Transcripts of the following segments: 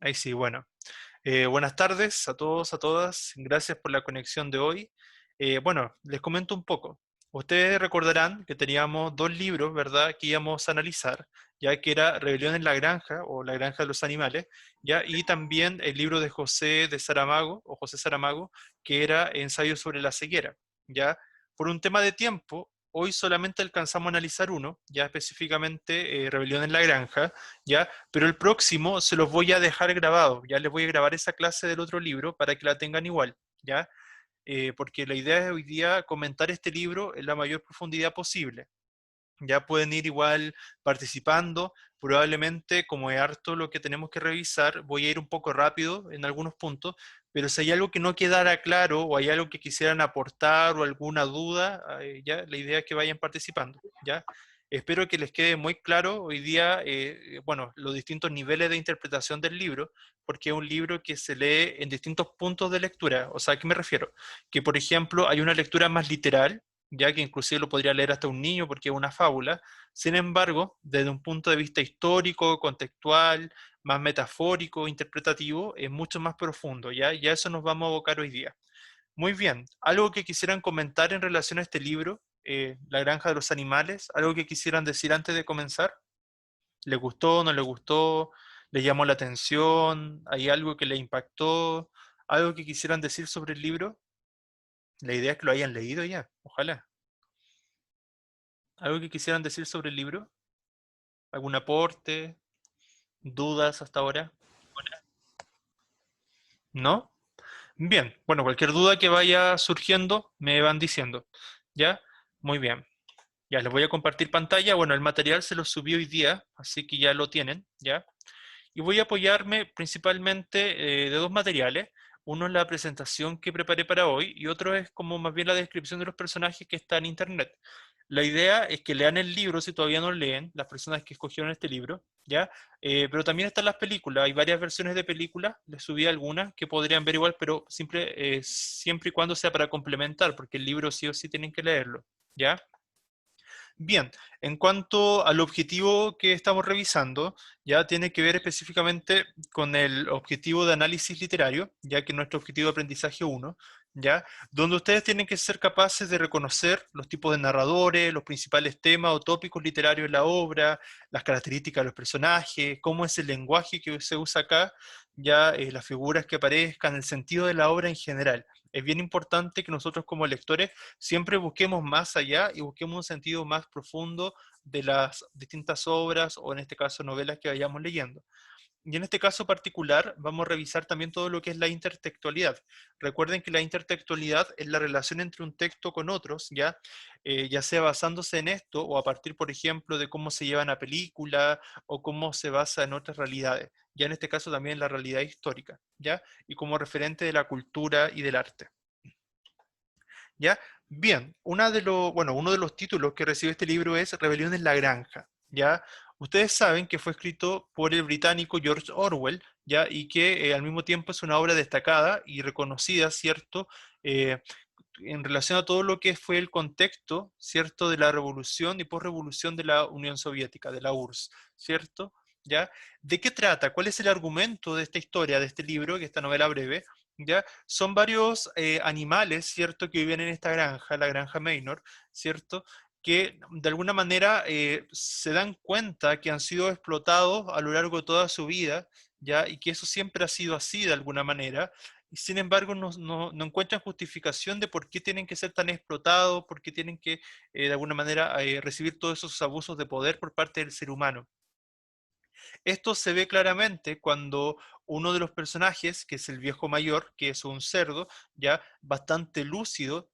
Ahí sí, bueno. Buenas tardes a todos, a todas. Gracias por la conexión de hoy. Bueno, les comento un poco. Ustedes recordarán que teníamos dos libros, ¿verdad?, que íbamos a analizar, ya que era Rebelión en la Granja o La Granja de los Animales, ya, y también el libro de José de Saramago o José Saramago, que era Ensayo sobre la ceguera, ya. Por un tema de tiempo, hoy solamente alcanzamos a analizar uno, ya específicamente Rebelión en la Granja, ya, pero el próximo se los voy a dejar grabado, ya les voy a grabar esa clase del otro libro para que la tengan igual, ya, porque la idea es hoy día comentar este libro en la mayor profundidad posible. Ya pueden ir igual participando, probablemente como es harto lo que tenemos que revisar, voy a ir un poco rápido en algunos puntos, pero si hay algo que no quedara claro o hay algo que quisieran aportar o alguna duda, ya la idea es que vayan participando, ¿ya? Espero que les quede muy claro hoy día, bueno, los distintos niveles de interpretación del libro, porque es un libro que se lee en distintos puntos de lectura. O sea, ¿a qué me refiero? Que, por ejemplo, hay una lectura más literal, ya que inclusive lo podría leer hasta un niño porque es una fábula. Sin embargo, desde un punto de vista histórico, contextual, más metafórico, interpretativo, es mucho más profundo, ¿ya? Y a eso nos vamos a abocar hoy día. Muy bien, algo que quisieran comentar en relación a este libro, La Granja de los Animales, algo que quisieran decir antes de comenzar. ¿Le gustó, no le gustó? ¿Le llamó la atención? ¿Hay algo que le impactó? ¿Algo que quisieran decir sobre el libro? La idea es que lo hayan leído ya, ojalá. ¿Algo que quisieran decir sobre el libro? ¿Algún aporte? ¿Dudas hasta ahora? ¿No? Bien, bueno, cualquier duda que vaya surgiendo me van diciendo. ¿Ya? Muy bien. Ya les voy a compartir pantalla. Bueno, el material se lo subí hoy día, así que ya lo tienen, ¿ya? Y voy a apoyarme principalmente de dos materiales. Uno es la presentación que preparé para hoy y otro es como más bien la descripción de los personajes que está en internet. La idea es que lean el libro si todavía no leen, las personas que escogieron este libro, ¿ya? Pero también están las películas, hay varias versiones de películas, les subí algunas que podrían ver igual, pero siempre y cuando sea para complementar, porque el libro sí o sí tienen que leerlo, ¿ya? Bien, en cuanto al objetivo que estamos revisando, ya tiene que ver específicamente con el objetivo de análisis literario, ya que es nuestro objetivo de aprendizaje uno, ya, donde ustedes tienen que ser capaces de reconocer los tipos de narradores, los principales temas o tópicos literarios de la obra, las características de los personajes, cómo es el lenguaje que se usa acá, ya las figuras que aparezcan, el sentido de la obra en general. Es bien importante que nosotros como lectores siempre busquemos más allá y busquemos un sentido más profundo de las distintas obras o en este caso novelas que vayamos leyendo. Y en este caso particular vamos a revisar también todo lo que es la intertextualidad. Recuerden que la intertextualidad es la relación entre un texto con otros, ya sea basándose en esto o a partir, por ejemplo, de cómo se lleva una película o cómo se basa en otras realidades. Ya en este caso también la realidad histórica, ¿ya? Y como referente de la cultura y del arte. ¿Ya? Bien, uno de los títulos que recibe este libro es Rebelión en la Granja, ¿ya? Ustedes saben que fue escrito por el británico George Orwell, ¿ya? Y que al mismo tiempo es una obra destacada y reconocida, ¿cierto? Eh, en relación a todo lo que fue el contexto, ¿cierto? De la revolución y posrevolución de la Unión Soviética, de la URSS, ¿cierto? ¿Ya? ¿De qué trata? ¿Cuál es el argumento de esta historia, de este libro, que esta novela breve? ¿Ya? Son varios animales, ¿cierto?, que viven en esta granja, la granja Maynor, ¿cierto?, que de alguna manera se dan cuenta que han sido explotados a lo largo de toda su vida, ¿ya? Y que eso siempre ha sido así de alguna manera, y sin embargo no encuentran justificación de por qué tienen que ser tan explotados, por qué tienen que de alguna manera recibir todos esos abusos de poder por parte del ser humano. Esto se ve claramente cuando uno de los personajes, que es el viejo mayor, que es un cerdo, ya bastante lúcido,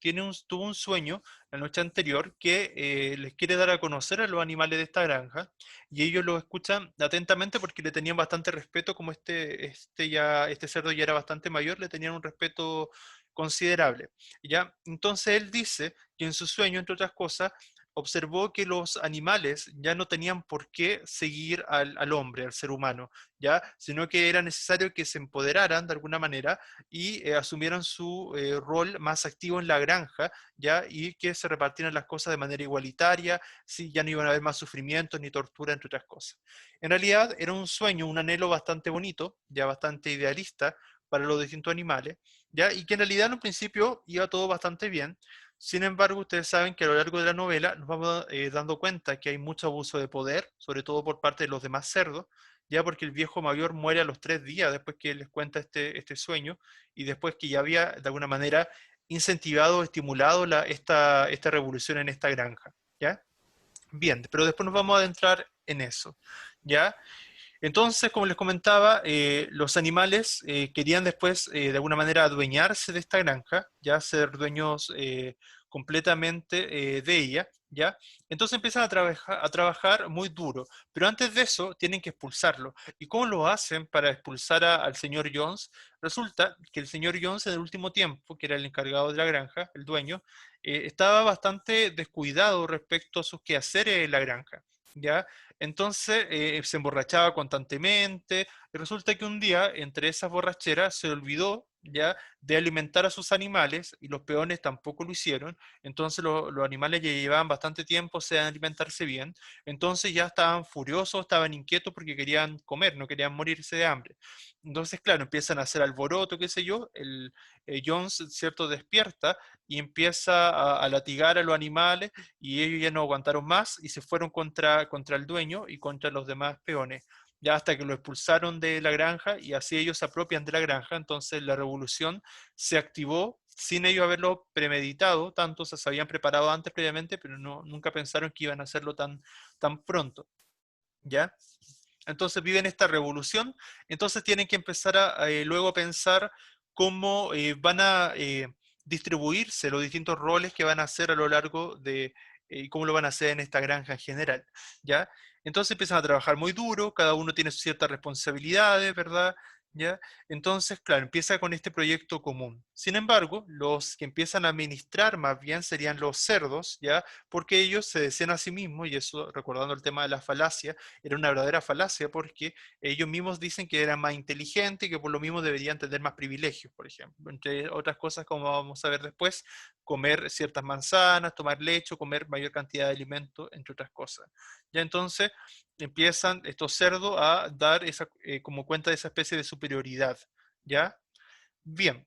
tuvo un sueño la noche anterior que les quiere dar a conocer a los animales de esta granja y ellos lo escuchan atentamente porque le tenían bastante respeto, como este cerdo ya era bastante mayor, le tenían un respeto considerable. ¿Ya? Entonces él dice que en su sueño, entre otras cosas, observó que los animales ya no tenían por qué seguir al hombre, al ser humano, ¿ya? Sino que era necesario que se empoderaran de alguna manera y asumieran su rol más activo en la granja, ¿ya? Y que se repartieran las cosas de manera igualitaria, ¿sí? Ya no iban a haber más sufrimiento ni tortura, entre otras cosas. En realidad era un sueño, un anhelo bastante bonito, ya bastante idealista para los distintos animales, ¿ya? Y que en realidad en un principio iba todo bastante bien. Sin embargo, ustedes saben que a lo largo de la novela nos vamos dando cuenta que hay mucho abuso de poder, sobre todo por parte de los demás cerdos, ya porque el viejo mayor muere a los 3 días después que les cuenta este sueño y después que ya había de alguna manera incentivado, estimulado esta revolución en esta granja, ¿ya? Bien, pero después nos vamos a adentrar en eso, ¿ya? Entonces, como les comentaba, los animales querían después, de alguna manera, adueñarse de esta granja, ya ser dueños completamente de ella, ¿ya? Entonces empiezan a trabajar muy duro, pero antes de eso tienen que expulsarlo. ¿Y cómo lo hacen para expulsar al señor Jones? Resulta que el señor Jones en el último tiempo, que era el encargado de la granja, el dueño, estaba bastante descuidado respecto a sus quehaceres en la granja, ¿ya? Entonces se emborrachaba constantemente y resulta que un día entre esas borracheras se olvidó ya de alimentar a sus animales y los peones tampoco lo hicieron, entonces los animales ya llevaban bastante tiempo sin alimentarse bien, entonces ya estaban furiosos, estaban inquietos porque querían comer, no querían morirse de hambre. Entonces, claro, empiezan a hacer alboroto, qué sé yo, el Jones, ¿cierto?, despierta y empieza a latigar a los animales y ellos ya no aguantaron más y se fueron contra el dueño y contra los demás peones, ya hasta que lo expulsaron de la granja y así ellos se apropian de la granja, entonces la revolución se activó sin ellos haberlo premeditado, tanto se habían preparado antes previamente, pero no, nunca pensaron que iban a hacerlo tan pronto, ¿ya? Entonces viven esta revolución, entonces tienen que empezar luego a pensar cómo van a distribuirse los distintos roles que van a hacer a lo largo de, y cómo lo van a hacer en esta granja en general, ¿ya? Entonces empiezan a trabajar muy duro, cada uno tiene ciertas responsabilidades, ¿verdad? ¿Ya? Entonces, claro, empieza con este proyecto común. Sin embargo, los que empiezan a administrar más bien serían los cerdos, ¿ya? Porque ellos se decían a sí mismos, y eso recordando el tema de la falacia, era una verdadera falacia porque ellos mismos dicen que eran más inteligentes y que por lo mismo deberían tener más privilegios, por ejemplo. Entre otras cosas, como vamos a ver después, comer ciertas manzanas, tomar leche, comer mayor cantidad de alimentos, entre otras cosas. Ya entonces empiezan estos cerdos a dar como cuenta de esa especie de superioridad. ¿Ya? Bien.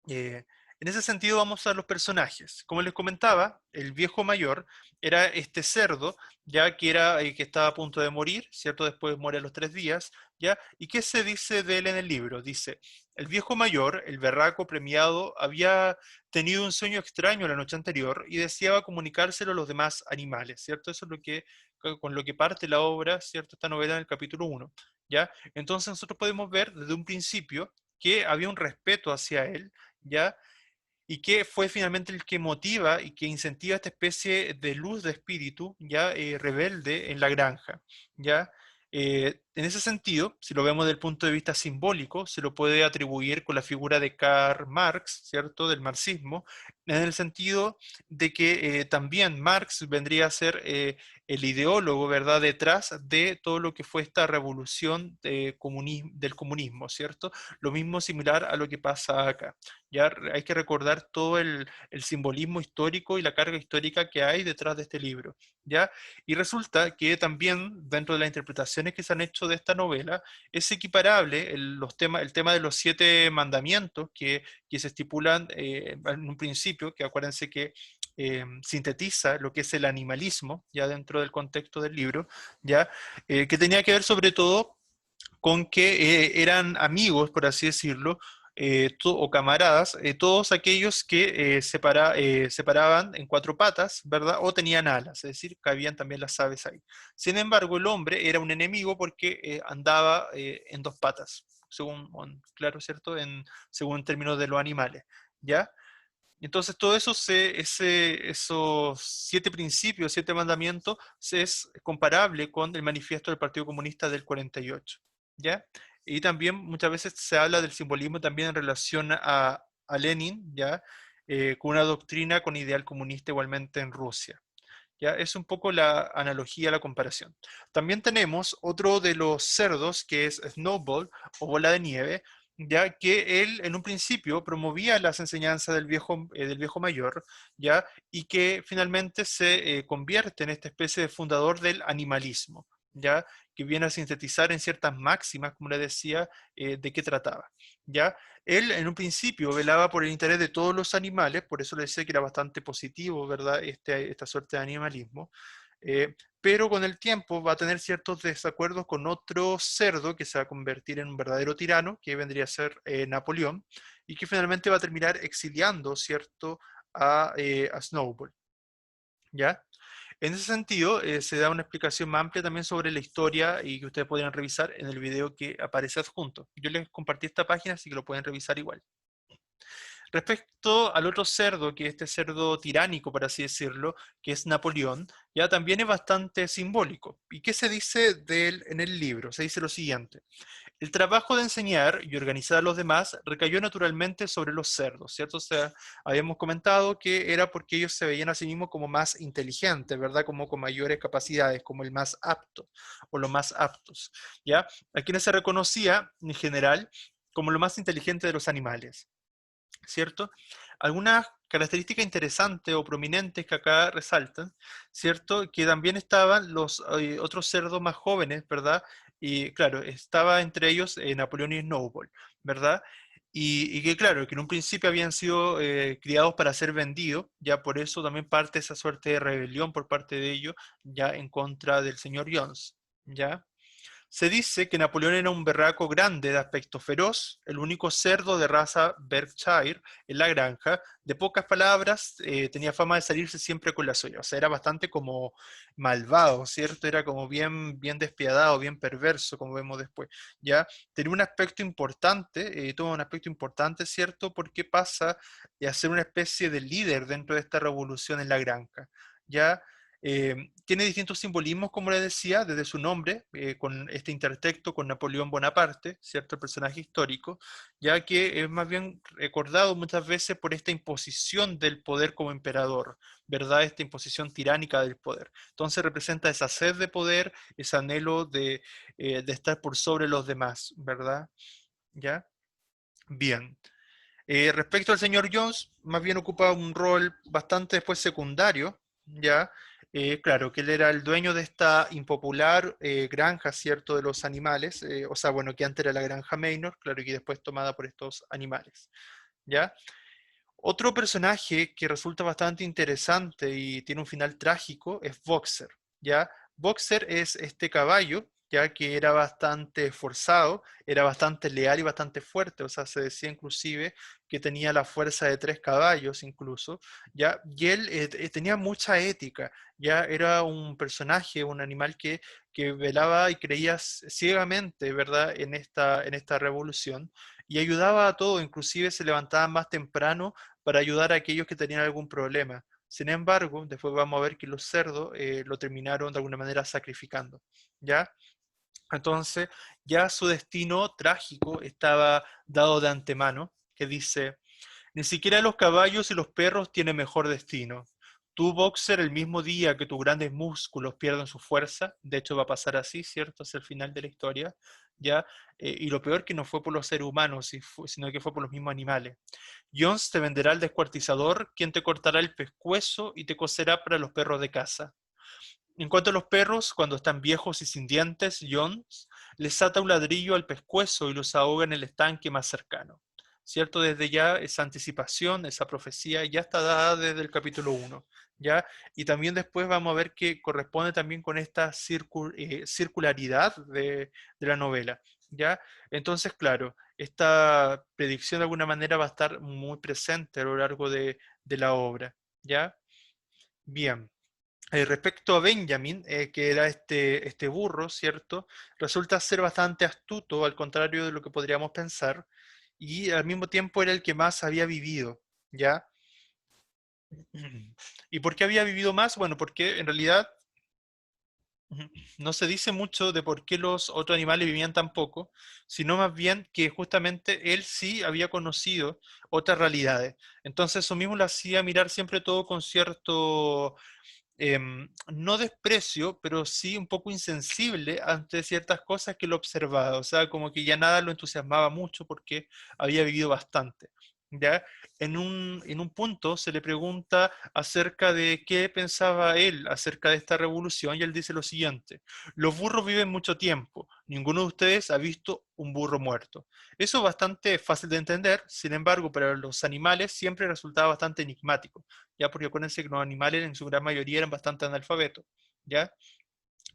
Eh, en ese sentido vamos a los personajes. Como les comentaba, el viejo mayor era este cerdo, ya que era que estaba a punto de morir, ¿cierto? Después muere a los 3 días, ¿ya? ¿Y qué se dice de él en el libro? Dice, el viejo mayor, el berraco premiado, había tenido un sueño extraño la noche anterior y deseaba comunicárselo a los demás animales, ¿cierto? Eso es con lo que parte la obra, ¿cierto? Esta novela en el capítulo 1, ¿ya? Entonces nosotros podemos ver desde un principio que había un respeto hacia él, ¿ya? Y que fue finalmente el que motiva y que incentiva esta especie de luz de espíritu, ¿ya? Rebelde en la granja, ¿ya? En ese sentido, si lo vemos desde el punto de vista simbólico, se lo puede atribuir con la figura de Karl Marx, ¿cierto?, del marxismo, en el sentido de que también Marx vendría a ser el ideólogo, ¿verdad?, detrás de todo lo que fue esta revolución del comunismo, ¿cierto? Lo mismo similar a lo que pasa acá. Ya hay que recordar todo el simbolismo histórico y la carga histórica que hay detrás de este libro, ¿ya? Y resulta que también dentro de las interpretaciones que se han hecho de esta novela es equiparable el tema de los 7 mandamientos que se estipulan en un principio, que acuérdense que sintetiza lo que es el animalismo, ya dentro del contexto del libro, ya que tenía que ver sobre todo con que eran amigos, por así decirlo, o camaradas, todos aquellos que separaban en 4 patas, ¿verdad? O tenían alas, es decir, cabían también las aves ahí. Sin embargo, el hombre era un enemigo porque andaba en 2 patas, según, bueno, claro, ¿cierto? Según términos de los animales, ¿ya? Entonces, todo eso, esos 7 principios, 7 mandamientos, es comparable con el manifiesto del Partido Comunista del 48, ¿ya? Y también muchas veces se habla del simbolismo también en relación a Lenin, ¿ya? Con una doctrina con ideal comunista igualmente en Rusia, ¿Ya? Es un poco la analogía, la comparación. También tenemos otro de los cerdos, que es Snowball, o bola de nieve, ya que él en un principio promovía las enseñanzas del viejo mayor, ya, y que finalmente se convierte en esta especie de fundador del animalismo, ya, que viene a sintetizar en ciertas máximas, como le decía, de qué trataba, ya. Él en un principio velaba por el interés de todos los animales, por eso le decía que era bastante positivo, ¿verdad? Esta suerte de animalismo. Pero con el tiempo va a tener ciertos desacuerdos con otro cerdo que se va a convertir en un verdadero tirano, que vendría a ser Napoleón, y que finalmente va a terminar exiliando, ¿cierto?, a Snowball, ¿ya? En ese sentido, se da una explicación más amplia también sobre la historia y que ustedes podrían revisar en el video que aparece adjunto. Yo les compartí esta página, así que lo pueden revisar igual. Respecto al otro cerdo, que es este cerdo tiránico, por así decirlo, que es Napoleón, ya también es bastante simbólico. ¿Y qué se dice de él en el libro? Se dice lo siguiente: el trabajo de enseñar y organizar a los demás recayó naturalmente sobre los cerdos, ¿cierto? O sea, habíamos comentado que era porque ellos se veían a sí mismos como más inteligentes, ¿verdad? Como con mayores capacidades, como el más apto o los más aptos, ¿ya? A quienes se reconocía en general como lo más inteligente de los animales, ¿cierto? Algunas características interesantes o prominentes que acá resaltan, ¿cierto? Que también estaban los otros cerdos más jóvenes, ¿verdad? Y claro, estaba entre ellos Napoleón y Snowball, ¿verdad? Y que claro, que en un principio habían sido criados para ser vendidos, ya por eso también parte esa suerte de rebelión por parte de ellos, ya en contra del señor Jones, ¿ya? Se dice que Napoleón era un berraco grande de aspecto feroz, el único cerdo de raza Berkshire en la granja, de pocas palabras, tenía fama de salirse siempre con la suya, o sea, era bastante como malvado, ¿cierto? Era como bien, bien despiadado, bien perverso, como vemos después, ¿ya? Tenía un aspecto importante, toma un aspecto importante, ¿cierto? Porque pasa a ser una especie de líder dentro de esta revolución en la granja, ¿ya? Tiene distintos simbolismos, como les decía, desde su nombre, con este intertexto con Napoleón Bonaparte, cierto personaje histórico, ya que es más bien recordado muchas veces por esta imposición del poder como emperador, ¿verdad? Esta imposición tiránica del poder. Entonces representa esa sed de poder, ese anhelo de estar por sobre los demás, ¿verdad? ¿Ya? Bien. Respecto al señor Jones, más bien ocupa un rol bastante después secundario, ¿ya? Claro, que él era el dueño de esta impopular granja, ¿cierto?, de los animales, o sea, bueno, que antes era la granja Maynor, claro, y que después tomada por estos animales, ¿ya? Otro personaje que resulta bastante interesante y tiene un final trágico es Boxer, ¿ya? Boxer es este caballo, ya que era bastante esforzado, era bastante leal y bastante fuerte, o sea, se decía inclusive que tenía la fuerza de 3 caballos incluso, ¿ya? Y él tenía mucha ética, ya era un personaje, un animal que velaba y creía ciegamente, ¿verdad?, en esta revolución, y ayudaba a todo, inclusive se levantaba más temprano para ayudar a aquellos que tenían algún problema. Sin embargo, después vamos a ver que los cerdos lo terminaron de alguna manera sacrificando, ¿ya? Entonces, ya su destino trágico estaba dado de antemano, que dice: ni siquiera los caballos y los perros tienen mejor destino. Tú, boxer, el mismo día que tus grandes músculos pierden su fuerza, de hecho va a pasar así, ¿cierto? Es el final de la historia, ¿ya? Y lo peor que no fue por los seres humanos, sino que fue por los mismos animales. Jones te venderá al descuartizador, quien te cortará el pescuezo y te coserá para los perros de casa. En cuanto a los perros, cuando están viejos y sin dientes, Jones les ata un ladrillo al pescuezo y los ahoga en el estanque más cercano. ¿Cierto? Desde ya esa anticipación, esa profecía ya está dada desde el capítulo 1, ¿ya? Y también después vamos a ver que corresponde también con esta circularidad de la novela, ¿ya? Entonces, claro, esta predicción de alguna manera va a estar muy presente a lo largo de la obra, ¿ya? Bien. Respecto a Benjamin, que era este burro, ¿cierto? Resulta ser bastante astuto, al contrario de lo que podríamos pensar, y al mismo tiempo era el que más había vivido, ¿ya? ¿Y por qué había vivido más? Bueno, porque en realidad no se dice mucho de por qué los otros animales vivían tan poco, sino más bien que justamente él sí había conocido otras realidades. Entonces eso mismo lo hacía mirar siempre todo con cierto no desprecio, pero sí un poco insensible ante ciertas cosas que lo observaba. O sea, como que ya nada lo entusiasmaba mucho porque había vivido bastante. ¿Ya? En un punto se le pregunta acerca de qué pensaba él acerca de esta revolución y él dice lo siguiente: los burros viven mucho tiempo, ninguno de ustedes ha visto un burro muerto. Eso es bastante fácil de entender, sin embargo, para los animales siempre resultaba bastante enigmático, ya porque acuérdense que los animales en su gran mayoría eran bastante analfabetos, ¿ya?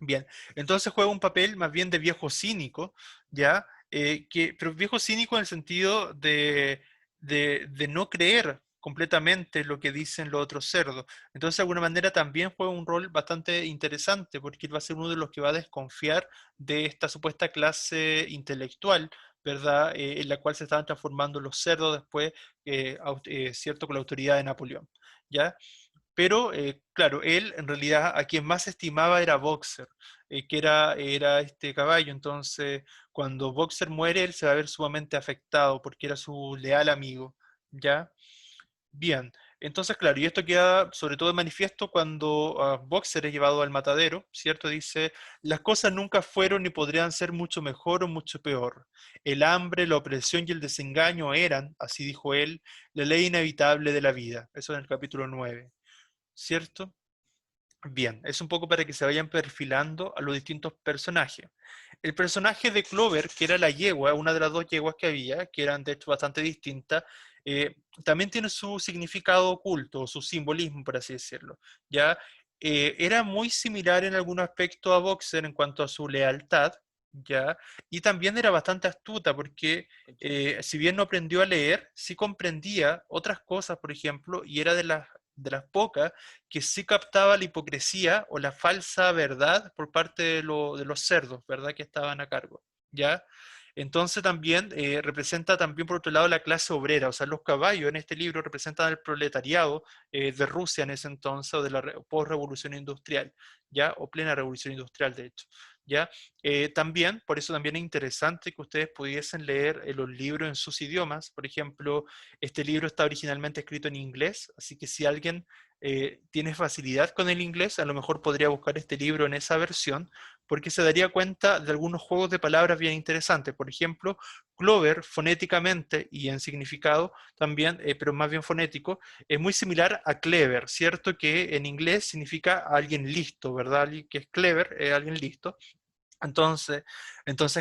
Bien, entonces juega un papel más bien de viejo cínico, ¿ya? Pero viejo cínico en el sentido de no creer completamente lo que dicen los otros cerdos. Entonces, de alguna manera también juega un rol bastante interesante, porque él va a ser uno de los que va a desconfiar de esta supuesta clase intelectual, ¿verdad? En la cual se estaban transformando los cerdos después, ¿cierto? Con la autoridad de Napoleón, ¿ya? Pero, claro, él en realidad a quien más estimaba era Boxer, que era este caballo. Entonces, cuando Boxer muere, él se va a ver sumamente afectado porque era su leal amigo, ¿ya? Bien, entonces, claro, y esto queda sobre todo de manifiesto cuando Boxer es llevado al matadero, ¿cierto? Dice: las cosas nunca fueron ni podrían ser mucho mejor o mucho peor. El hambre, la opresión y el desengaño eran, así dijo él, la ley inevitable de la vida. Eso en el capítulo 9. ¿Cierto? Bien, es un poco para que se vayan perfilando a los distintos personajes. El personaje de Clover, que era la yegua, una de las dos yeguas que había, que eran de hecho bastante distintas, también tiene su significado oculto, su simbolismo, por así decirlo. ¿Ya? Era muy similar en algún aspecto a Boxer en cuanto a su lealtad, ¿ya? Y también era bastante astuta porque si bien no aprendió a leer, sí comprendía otras cosas, por ejemplo, y era de las pocas que sí captaba la hipocresía o la falsa verdad por parte de los cerdos, ¿verdad? Que estaban a cargo, ¿ya? Entonces también representa también por otro lado la clase obrera, o sea, los caballos en este libro representan el proletariado de Rusia en ese entonces, o de la post-revolución industrial, ¿ya? O plena revolución industrial, de hecho, ¿ya? También, por eso también es interesante que ustedes pudiesen leer los libros en sus idiomas. Por ejemplo, este libro está originalmente escrito en inglés, así que si alguien tiene facilidad con el inglés, a lo mejor podría buscar este libro en esa versión, porque se daría cuenta de algunos juegos de palabras bien interesantes. Por ejemplo, Clover, fonéticamente y en significado también, pero más bien fonético, es muy similar a clever, ¿cierto? Que en inglés significa alguien listo, ¿verdad? Alguien que es clever, alguien listo. Entonces,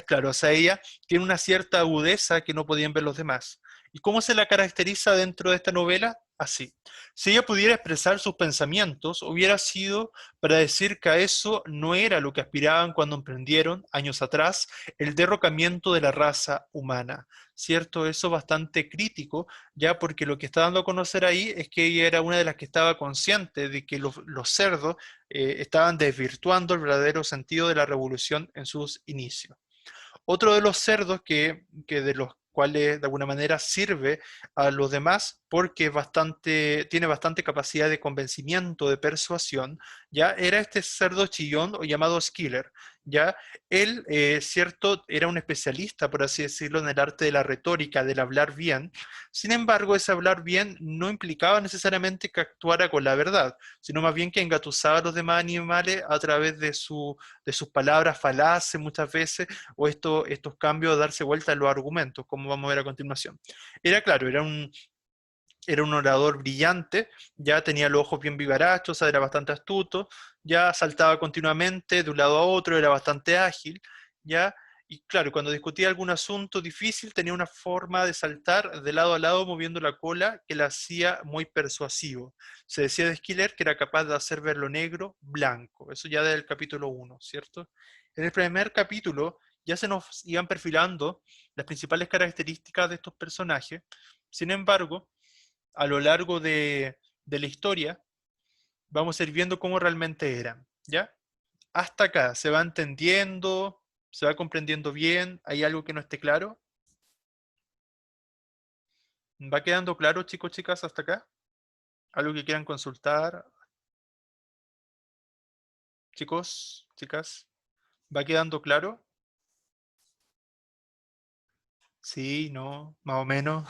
claro, o sea, ella tiene una cierta agudeza que no podían ver los demás. ¿Y cómo se la caracteriza dentro de esta novela? Así. Si ella pudiera expresar sus pensamientos, hubiera sido para decir que a eso no era lo que aspiraban cuando emprendieron, años atrás, el derrocamiento de la raza humana. ¿Cierto? Eso bastante crítico, ya porque lo que está dando a conocer ahí es que ella era una de las que estaba consciente de que los cerdos estaban desvirtuando el verdadero sentido de la revolución en sus inicios. Otro de los cerdos que de los cuales de alguna manera sirve a los demás porque tiene bastante capacidad de convencimiento, de persuasión, ya era este cerdo chillón o llamado Skiller, ya él, cierto, era un especialista, por así decirlo, en el arte de la retórica, del hablar bien. Sin embargo, ese hablar bien no implicaba necesariamente que actuara con la verdad, sino más bien que engatusaba a los demás animales a través de sus palabras falaces muchas veces, o estos cambios, darse vuelta en los argumentos, como vamos a ver a continuación. Era claro, era un orador brillante, ya tenía los ojos bien vivarachos, era bastante astuto, ya saltaba continuamente de un lado a otro, era bastante ágil, ya, y claro, cuando discutía algún asunto difícil tenía una forma de saltar de lado a lado moviendo la cola que la hacía muy persuasivo. Se decía de Skiller que era capaz de hacer ver lo negro blanco, eso ya del capítulo 1, ¿cierto? En el primer capítulo ya se nos iban perfilando las principales características de estos personajes. Sin embargo, a lo largo de la historia, vamos a ir viendo cómo realmente eran, ¿ya? Hasta acá, ¿se va entendiendo? ¿Se va comprendiendo bien? ¿Hay algo que no esté claro? ¿Va quedando claro, chicos, chicas, hasta acá? ¿Algo que quieran consultar? Chicos, chicas, ¿va quedando claro? Sí, no, más o menos.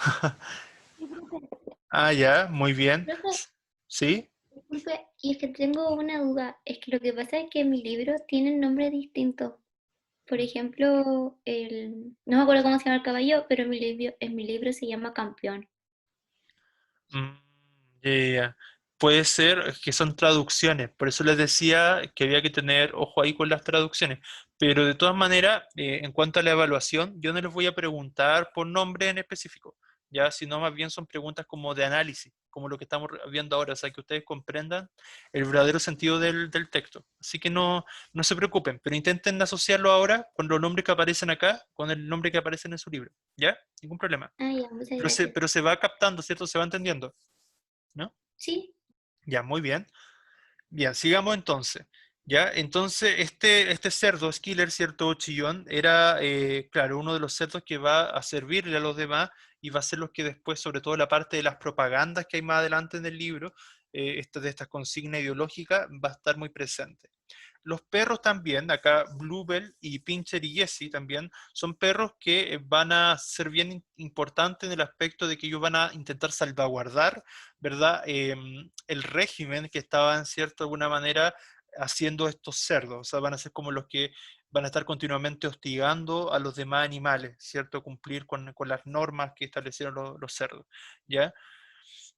Ah, ya, muy bien. Profe, ¿Sí? Disculpe, y es que tengo una duda. Es que lo que pasa es que mis libros tienen nombres distintos. Por ejemplo, no me acuerdo cómo se llama el caballo, pero en mi libro se llama Campeón. Mm, ya, ya, ya. Puede ser que son traducciones, por eso les decía que había que tener ojo ahí con las traducciones. Pero de todas maneras, en cuanto a la evaluación, yo no les voy a preguntar por nombre en específico, ya, sino más bien son preguntas como de análisis, como lo que estamos viendo ahora, o sea, que ustedes comprendan el verdadero sentido del texto. Así que no se preocupen, pero intenten asociarlo ahora con los nombres que aparecen acá, con el nombre que aparece en su libro, ¿ya? Ningún problema. Ah, ya, muchas Pero gracias. pero se va captando, ¿cierto? Se va entendiendo. ¿No? Sí, Ya, muy bien. Bien, sigamos entonces. Ya, entonces este cerdo, Skiller, cierto, chillón, era, claro, uno de los cerdos que va a servirle a los demás y va a ser los que después, sobre todo la parte de las propagandas que hay más adelante en el libro, de esta consigna ideológica, va a estar muy presente. Los perros también, acá Bluebell y Pincher y Jessie también, son perros que van a ser bien importantes en el aspecto de que ellos van a intentar salvaguardar, ¿verdad? El régimen que estaban, cierto, de alguna manera haciendo estos cerdos, o sea, van a ser como los que van a estar continuamente hostigando a los demás animales, ¿cierto? Cumplir con las normas que establecieron los cerdos, ¿ya?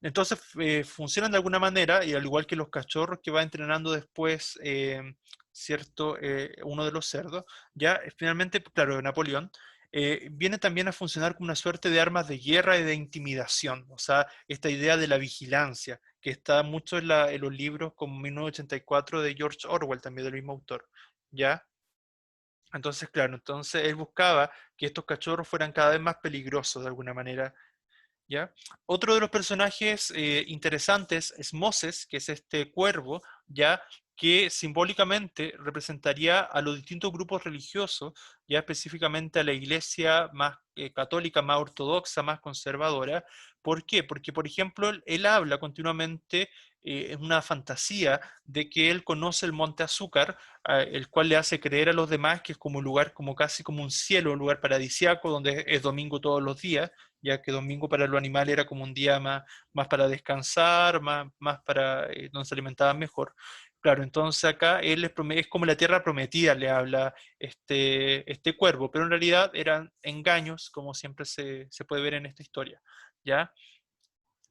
Entonces funcionan de alguna manera, y al igual que los cachorros que va entrenando después, cierto, uno de los cerdos, ya finalmente, claro, Napoleón, viene también a funcionar como una suerte de armas de guerra y de intimidación, o sea, esta idea de la vigilancia, que está mucho en los libros como 1984 de George Orwell, también del mismo autor, ¿ya? Entonces, claro, entonces él buscaba que estos cachorros fueran cada vez más peligrosos de alguna manera. ¿Ya? Otro de los personajes interesantes es Moses, que es este cuervo, ¿ya? Que simbólicamente representaría a los distintos grupos religiosos, ya específicamente a la iglesia más católica, más ortodoxa, más conservadora. ¿Por qué? Porque, por ejemplo, él habla continuamente en una fantasía de que él conoce el monte Azúcar, el cual le hace creer a los demás que es como un lugar, como casi como un cielo, un lugar paradisiaco, donde es domingo todos los días, ya que domingo para los animales era como un día más para descansar, más para donde se alimentaban mejor. Claro, entonces acá él es como la tierra prometida, le habla este cuervo, pero en realidad eran engaños, como siempre se puede ver en esta historia, ¿ya?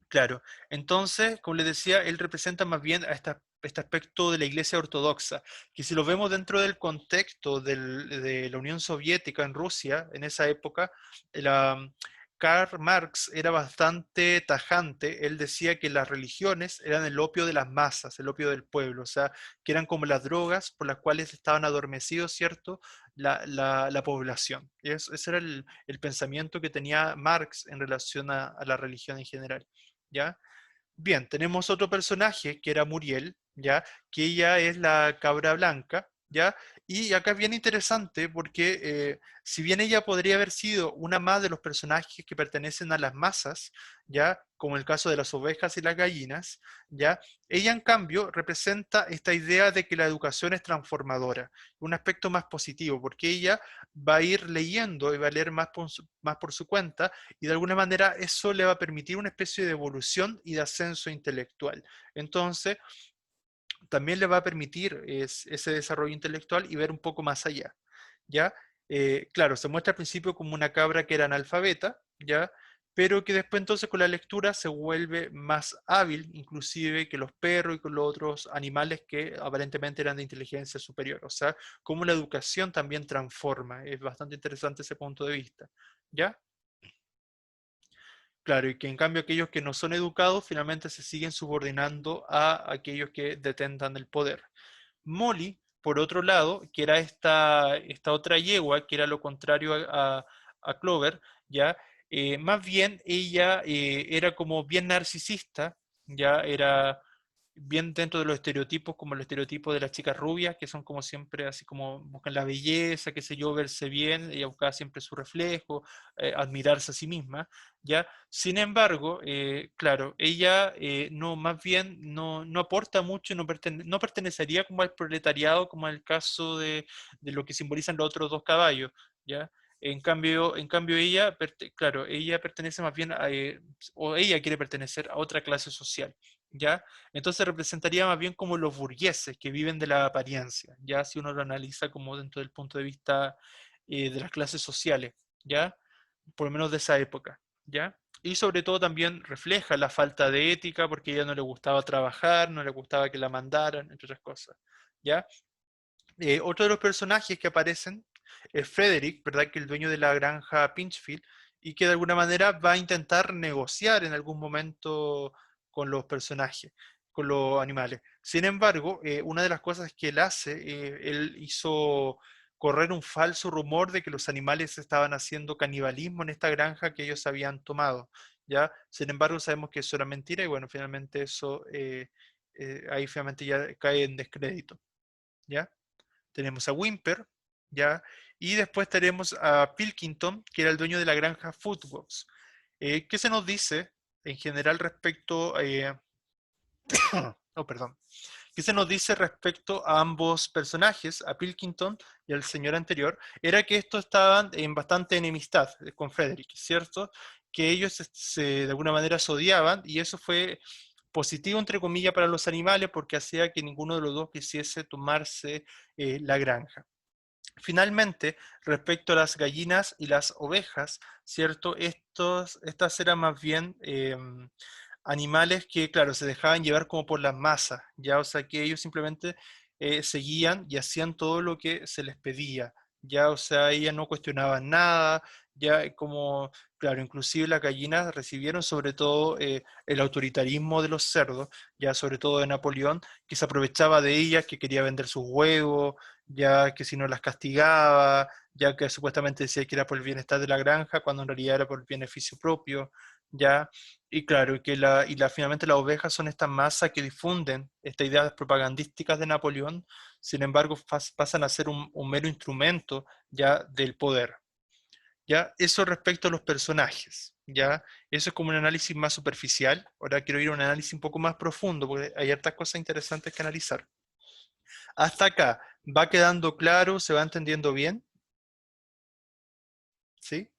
Claro, entonces, como les decía, él representa más bien a este aspecto de la Iglesia Ortodoxa, que si lo vemos dentro del contexto de la Unión Soviética en Rusia, en esa época, la, Karl Marx era bastante tajante. Él decía que las religiones eran el opio de las masas, el opio del pueblo, o sea, que eran como las drogas por las cuales estaban adormecidos, ¿cierto?, la población. Ese era el pensamiento que tenía Marx en relación a la religión en general. ¿Ya? Bien, tenemos otro personaje que era Muriel, ¿ya? Que ella es la cabra blanca, ¿ya? Y acá es bien interesante porque si bien ella podría haber sido una más de los personajes que pertenecen a las masas, ¿ya? Como el caso de las ovejas y las gallinas, ¿ya? Ella en cambio representa esta idea de que la educación es transformadora, un aspecto más positivo, porque ella va a ir leyendo y va a leer más por su cuenta y de alguna manera eso le va a permitir una especie de evolución y de ascenso intelectual. Entonces, también le va a permitir ese desarrollo intelectual y ver un poco más allá, ¿ya? Claro, se muestra al principio como una cabra que era analfabeta, ¿ya? Pero que después entonces con la lectura se vuelve más hábil, inclusive que los perros y con los otros animales que aparentemente eran de inteligencia superior. O sea, cómo la educación también transforma. Es bastante interesante ese punto de vista, ¿ya? Claro, y que en cambio aquellos que no son educados finalmente se siguen subordinando a aquellos que detentan el poder. Molly, por otro lado, que era esta otra yegua, que era lo contrario a Clover, ¿ya? Más bien ella era como bien narcisista, ya era bien dentro de los estereotipos, como el estereotipo de las chicas rubias, que son como siempre así como buscan la belleza, qué sé yo, verse bien, ella buscaba siempre su reflejo, admirarse a sí misma, ¿ya? Sin embargo, claro, ella no, más bien no aporta mucho, no pertenecería como al proletariado, como en el caso de lo que simbolizan los otros dos caballos, ¿ya? En cambio claro, ella pertenece más bien o ella quiere pertenecer a otra clase social. ¿ya? Entonces representaría más bien como los burgueses que viven de la apariencia, ya si uno lo analiza como dentro del punto de vista de las clases sociales, ¿ya? Por lo menos de esa época, ¿ya? Y sobre todo también refleja la falta de ética porque a ella no le gustaba trabajar, no le gustaba que la mandaran, entre otras cosas, ¿ya? Otro de los personajes que aparecen es Frederick, ¿verdad? Que es el dueño de la granja Pinchfield y que de alguna manera va a intentar negociar en algún momento con los personajes, con los animales. Sin embargo, una de las cosas que él hace, él hizo correr un falso rumor de que los animales estaban haciendo canibalismo en esta granja que ellos habían tomado, ¿ya? Sin embargo, sabemos que eso era mentira y bueno, finalmente eso, ahí finalmente ya cae en descrédito, ¿ya? Tenemos a Whymper, ¿ya? Y después tenemos a Pilkington, que era el dueño de la granja Foodworks. ¿Qué se nos dice en general respecto, oh, perdón, qué se nos dice respecto a ambos personajes, a Pilkington y al señor anterior? Era que estos estaban en bastante enemistad con Frederick, ¿cierto? Que ellos de alguna manera se odiaban y eso fue positivo, entre comillas, para los animales porque hacía que ninguno de los dos quisiese tomarse la granja. Finalmente, respecto a las gallinas y las ovejas, ¿cierto? Estas eran más bien animales que, claro, se dejaban llevar como por las masas, ¿ya? O sea, que ellos simplemente seguían y hacían todo lo que se les pedía, ¿ya? O sea, ellas no cuestionaban nada, ya como, claro, inclusive las gallinas recibieron sobre todo el autoritarismo de los cerdos, ya sobre todo de Napoleón, que se aprovechaba de ellas, que quería vender sus huevos, ya que si no las castigaba, ya que supuestamente decía que era por el bienestar de la granja, cuando en realidad era por el beneficio propio, ya, y claro, finalmente las ovejas son estas masas que difunden estas ideas propagandísticas de Napoleón, sin embargo pasan a ser un mero instrumento ya del poder, ya, eso respecto a los personajes, ya, eso es como un análisis más superficial, ahora quiero ir a un análisis un poco más profundo, porque hay hartas cosas interesantes que analizar. Hasta acá, ¿va quedando claro? ¿Se va entendiendo bien? ¿Sí?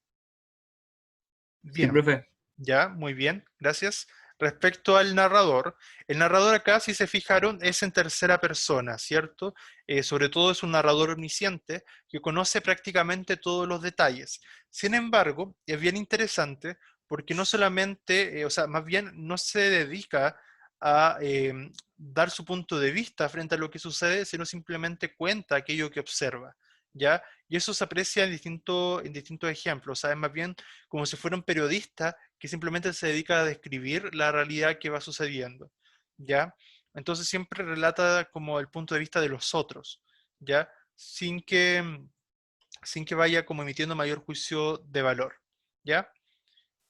Sí, Bien, profe. ya, muy bien, gracias. Respecto al narrador, el narrador acá, si se fijaron, es en tercera persona, ¿cierto? Sobre todo es un narrador omnisciente que conoce prácticamente todos los detalles. Sin embargo, es bien interesante porque no solamente, o sea, más bien no se dedica a dar su punto de vista frente a lo que sucede, sino simplemente cuenta aquello que observa, ¿ya? Y eso se aprecia en distintos ejemplos, ¿sabes? Más bien como si fuera un periodista que simplemente se dedica a describir la realidad que va sucediendo, ¿ya? Entonces siempre relata como el punto de vista de los otros, ¿ya? Sin que vaya como emitiendo mayor juicio de valor, ¿ya?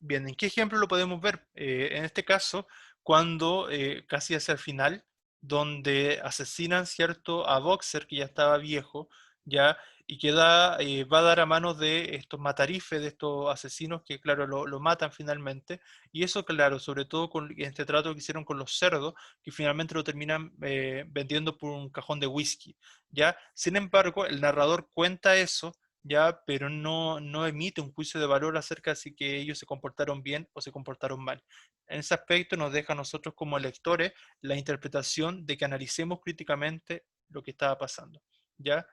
Bien, ¿en qué ejemplo lo podemos ver? En este caso, cuando casi hacia el final, donde asesinan, ¿cierto?, a Boxer, que ya estaba viejo, ya, y que va a dar a manos de estos matarifes, de estos asesinos que, claro, lo matan finalmente. Y eso, claro, sobre todo con este trato que hicieron con los cerdos, que finalmente lo terminan vendiendo por un cajón de whisky, ¿ya? Sin embargo, el narrador cuenta eso, ya, pero no emite un juicio de valor acerca de si que ellos se comportaron bien o se comportaron mal. En ese aspecto nos deja a nosotros como lectores la interpretación de que analicemos críticamente lo que estaba pasando, ¿ya?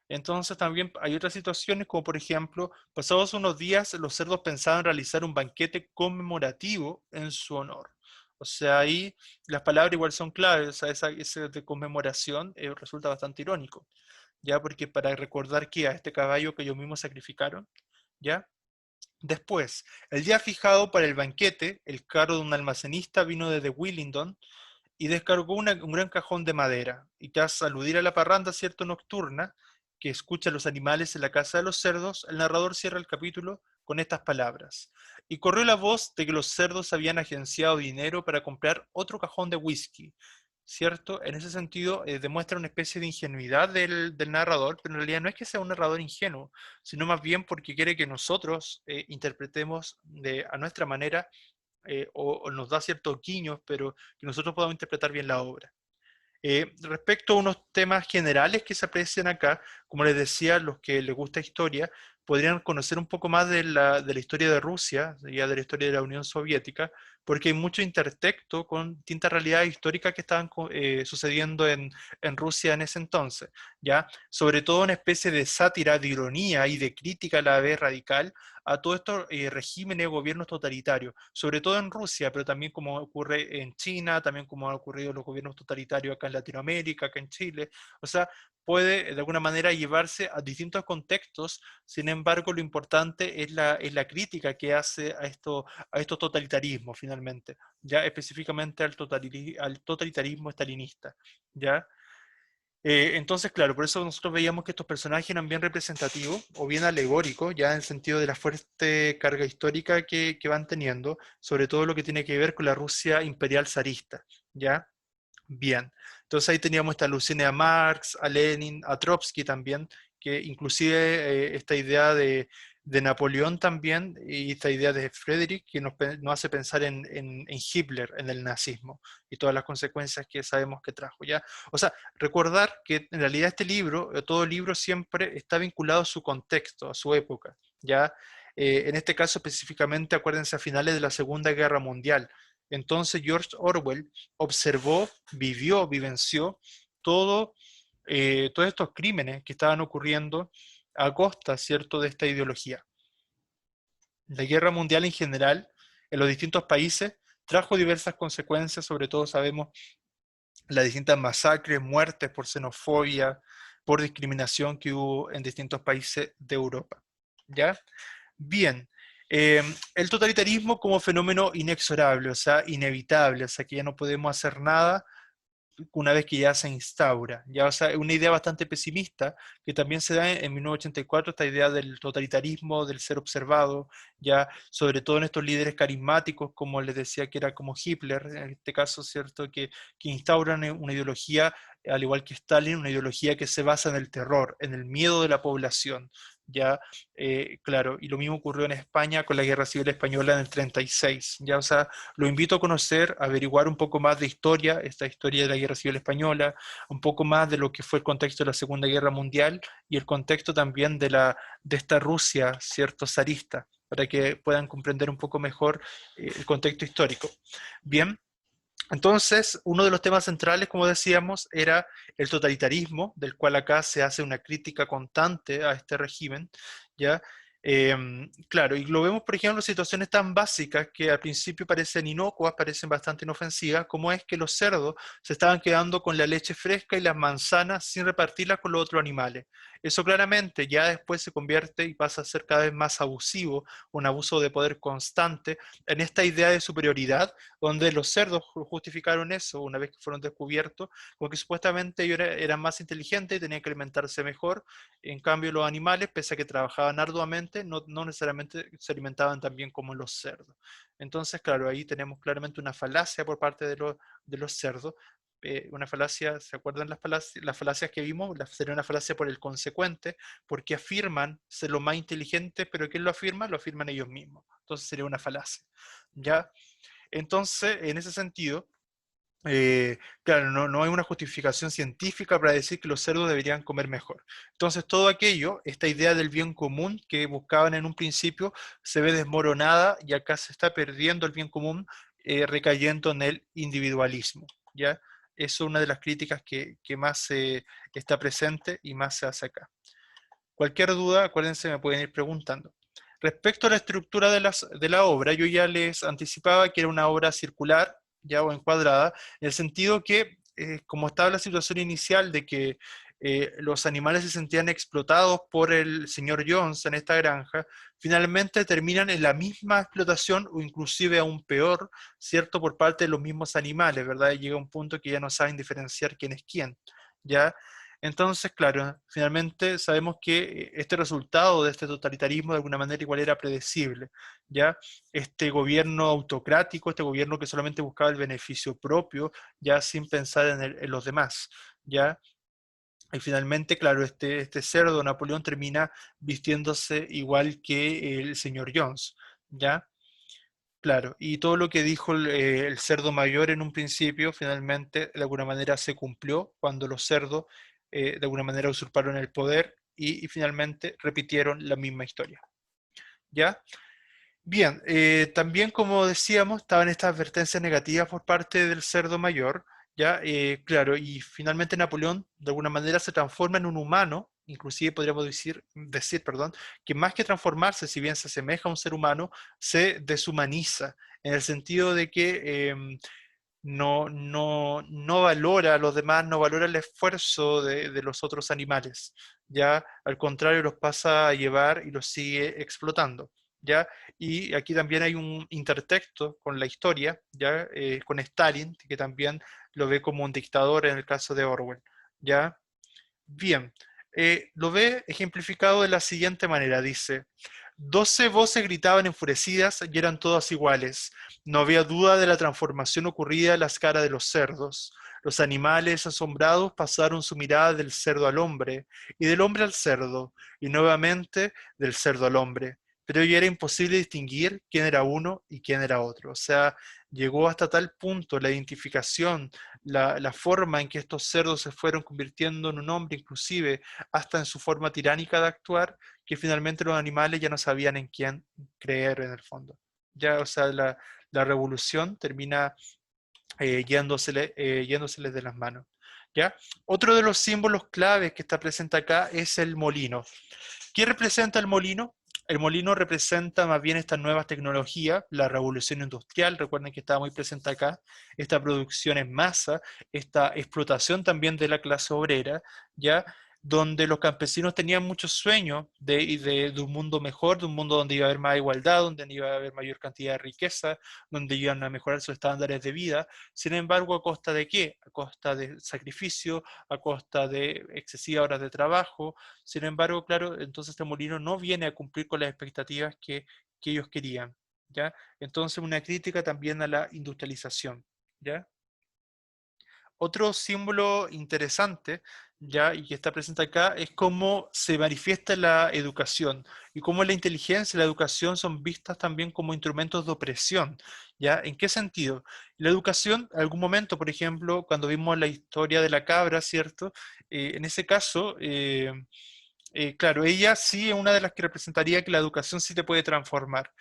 Entonces también hay otras situaciones como por ejemplo, pasados unos días los cerdos pensaban realizar un banquete conmemorativo en su honor. O sea, ahí las palabras igual son claves, o sea, esa de conmemoración resulta bastante irónico, ¿ya? Porque para recordar que a este caballo que ellos mismos sacrificaron, ¿ya? Después, el día fijado para el banquete, el carro de un almacenista vino desde Willingdon y descargó un gran cajón de madera. Y tras aludir a la parranda cierto nocturna que escucha a los animales en la casa de los cerdos, el narrador cierra el capítulo con estas palabras. Y corrió la voz de que los cerdos habían agenciado dinero para comprar otro cajón de whisky, ¿cierto? En ese sentido, demuestra una especie de ingenuidad del narrador, pero en realidad no es que sea un narrador ingenuo, sino más bien porque quiere que nosotros interpretemos a nuestra manera o nos da ciertos guiños, pero que nosotros podamos interpretar bien la obra. Respecto a unos temas generales que se aprecian acá, como les decía, los que les gusta historia, podrían conocer un poco más de la historia de Rusia, ya de la historia de la Unión Soviética, porque hay mucho intertexto con distintas realidades históricas que estaban sucediendo en Rusia en ese entonces, ¿ya? Sobre todo una especie de sátira, de ironía y de crítica a la vez radical a todos estos regímenes o gobiernos totalitarios, sobre todo en Rusia, pero también como ocurre en China, también como ha ocurrido en los gobiernos totalitarios acá en Latinoamérica, acá en Chile, o sea, puede de alguna manera llevarse a distintos contextos. Sin embargo, lo importante es la crítica que hace a estos totalitarismos, finalmente, ya específicamente al totalitarismo stalinista, ¿ya? Entonces, claro, por eso nosotros veíamos que estos personajes eran bien representativos o bien alegóricos, ya en el sentido de la fuerte carga histórica que van teniendo, sobre todo lo que tiene que ver con la Rusia imperial zarista, ¿ya? Bien, entonces ahí teníamos esta alusiones a Marx, a Lenin, a Trotsky también, que inclusive esta idea de Napoleón también, y esta idea de Friedrich, que nos hace pensar en Hitler, en el nazismo, y todas las consecuencias que sabemos que trajo, ¿ya? O sea, recordar que en realidad este libro, todo libro siempre está vinculado a su contexto, a su época, ¿ya? En este caso específicamente, acuérdense, a finales de la Segunda Guerra Mundial. Entonces George Orwell observó, vivió, vivenció todo, todos estos crímenes que estaban ocurriendo a costa, ¿cierto?, de esta ideología. La guerra mundial en general, en los distintos países, trajo diversas consecuencias, sobre todo sabemos las distintas masacres, muertes por xenofobia, por discriminación que hubo en distintos países de Europa. ¿Ya? Bien, el totalitarismo como fenómeno inexorable, o sea, inevitable, o sea, que ya no podemos hacer nada una vez que ya se instaura. Ya, o sea, una idea bastante pesimista que también se da en 1984, esta idea del totalitarismo, del ser observado, ya sobre todo en estos líderes carismáticos, como les decía que era como Hitler, en este caso, ¿cierto? Que instauran una ideología, al igual que Stalin, una ideología que se basa en el terror, en el miedo de la población. Ya, claro, y lo mismo ocurrió en España con la Guerra Civil Española en el 36, ya, o sea, lo invito a conocer, a averiguar un poco más de historia, esta historia de la Guerra Civil Española, un poco más de lo que fue el contexto de la Segunda Guerra Mundial y el contexto también de esta Rusia, cierto, zarista, para que puedan comprender un poco mejor el contexto histórico. Bien, entonces, uno de los temas centrales, como decíamos, era el totalitarismo, del cual acá se hace una crítica constante a este régimen, ¿ya? Claro, y lo vemos, por ejemplo, en situaciones tan básicas que al principio parecen inocuas, parecen bastante inofensivas, como es que los cerdos se estaban quedando con la leche fresca y las manzanas sin repartirlas con los otros animales. Eso claramente ya después se convierte y pasa a ser cada vez más abusivo, un abuso de poder constante, en esta idea de superioridad donde los cerdos justificaron eso una vez que fueron descubiertos, como que supuestamente ellos eran más inteligentes y tenían que alimentarse mejor. En cambio, los animales, pese a que trabajaban arduamente, no necesariamente se alimentaban tan bien como los cerdos. Entonces, claro, ahí tenemos claramente una falacia por parte de los cerdos. Una falacia, ¿se acuerdan las falacias que vimos? Sería una falacia por el consecuente, porque afirman ser lo más inteligente, pero ¿quién lo afirma? Lo afirman ellos mismos. Entonces sería una falacia. ¿Ya? Entonces, en ese sentido, claro, no hay una justificación científica para decir que los cerdos deberían comer mejor. Entonces, todo aquello, esta idea del bien común que buscaban en un principio, se ve desmoronada y acá se está perdiendo el bien común, recayendo en el individualismo. ¿Ya? Eso es una de las críticas que más está presente y más se hace acá. Cualquier duda, acuérdense, me pueden ir preguntando. Respecto a la estructura de la obra, yo ya les anticipaba que era una obra circular, ya o encuadrada, en el sentido que, como estaba la situación inicial de que los animales se sentían explotados por el señor Jones en esta granja, finalmente terminan en la misma explotación o inclusive aún peor, ¿cierto? Por parte de los mismos animales, ¿verdad? Y llega un punto que ya no saben diferenciar quién es quién, ¿ya? Entonces, claro, finalmente sabemos que este resultado de este totalitarismo de alguna manera igual era predecible, ¿ya? Este gobierno autocrático, este gobierno que solamente buscaba el beneficio propio, ya sin pensar en los demás, ¿ya? Y finalmente, claro, este cerdo Napoleón termina vistiéndose igual que el señor Jones, ¿ya? Claro, y todo lo que dijo el cerdo mayor en un principio, finalmente, de alguna manera se cumplió cuando los cerdos, de alguna manera, usurparon el poder y finalmente repitieron la misma historia. ¿Ya? Bien, también como decíamos, estaban estas advertencias negativas por parte del cerdo mayor, ¿ya? Claro, y finalmente Napoleón de alguna manera se transforma en un humano, inclusive podríamos perdón, que más que transformarse, si bien se asemeja a un ser humano, se deshumaniza, en el sentido de que no valora a los demás, no valora el esfuerzo de los otros animales, ya al contrario los pasa a llevar y los sigue explotando, ya. Y aquí también hay un intertexto con la historia, ya, con Stalin, que también lo ve como un dictador en el caso de Orwell, ya. Bien, lo ve ejemplificado de la siguiente manera, dice: 12 voces gritaban enfurecidas y eran todas iguales. No había duda de la transformación ocurrida en las caras de los cerdos. Los animales asombrados pasaron su mirada del cerdo al hombre, y del hombre al cerdo, y nuevamente del cerdo al hombre. Pero ya era imposible distinguir quién era uno y quién era otro. O sea, llegó hasta tal punto la identificación, la forma en que estos cerdos se fueron convirtiendo en un hombre, inclusive hasta en su forma tiránica de actuar, que finalmente los animales ya no sabían en quién creer en el fondo. Ya, o sea, la revolución termina yéndoseles de las manos. ¿Ya? Otro de los símbolos claves que está presente acá es el molino. ¿Qué representa el molino? El molino representa más bien estas nuevas tecnologías, la revolución industrial, recuerden que estaba muy presente acá, esta producción en masa, esta explotación también de la clase obrera, ¿ya? Donde los campesinos tenían muchos sueños de un mundo mejor, de un mundo donde iba a haber más igualdad, donde iba a haber mayor cantidad de riqueza, donde iban a mejorar sus estándares de vida. Sin embargo, ¿a costa de qué? A costa de sacrificio, a costa de excesivas horas de trabajo. Sin embargo, claro, entonces este molino no viene a cumplir con las expectativas que ellos querían, ¿ya? Entonces una crítica también a la industrialización, ¿ya? Otro símbolo interesante, ¿ya? Y que está presente acá, es cómo se manifiesta la educación y cómo la inteligencia y la educación son vistas también como instrumentos de opresión, ¿ya? ¿En qué sentido? La educación, en algún momento, por ejemplo, cuando vimos la historia de la cabra, ¿cierto? En ese caso, claro, ella sí es una de las que representaría que la educación sí te puede transformar.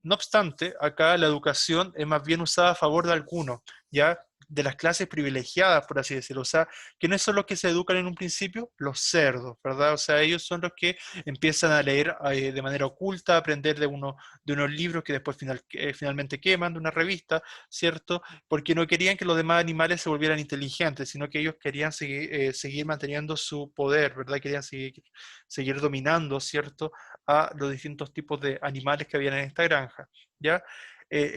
No obstante, acá la educación es más bien usada a favor de algunos, ya de las clases privilegiadas, por así decirlo. O sea, ¿quiénes son los que se educan en un principio? Los cerdos, ¿verdad? O sea, ellos son los que empiezan a leer de manera oculta, a aprender de unos libros que después finalmente queman, de una revista, ¿cierto? Porque no querían que los demás animales se volvieran inteligentes, sino que ellos querían seguir manteniendo su poder, ¿verdad? Querían seguir dominando, ¿cierto? A los distintos tipos de animales que habían en esta granja, ¿ya?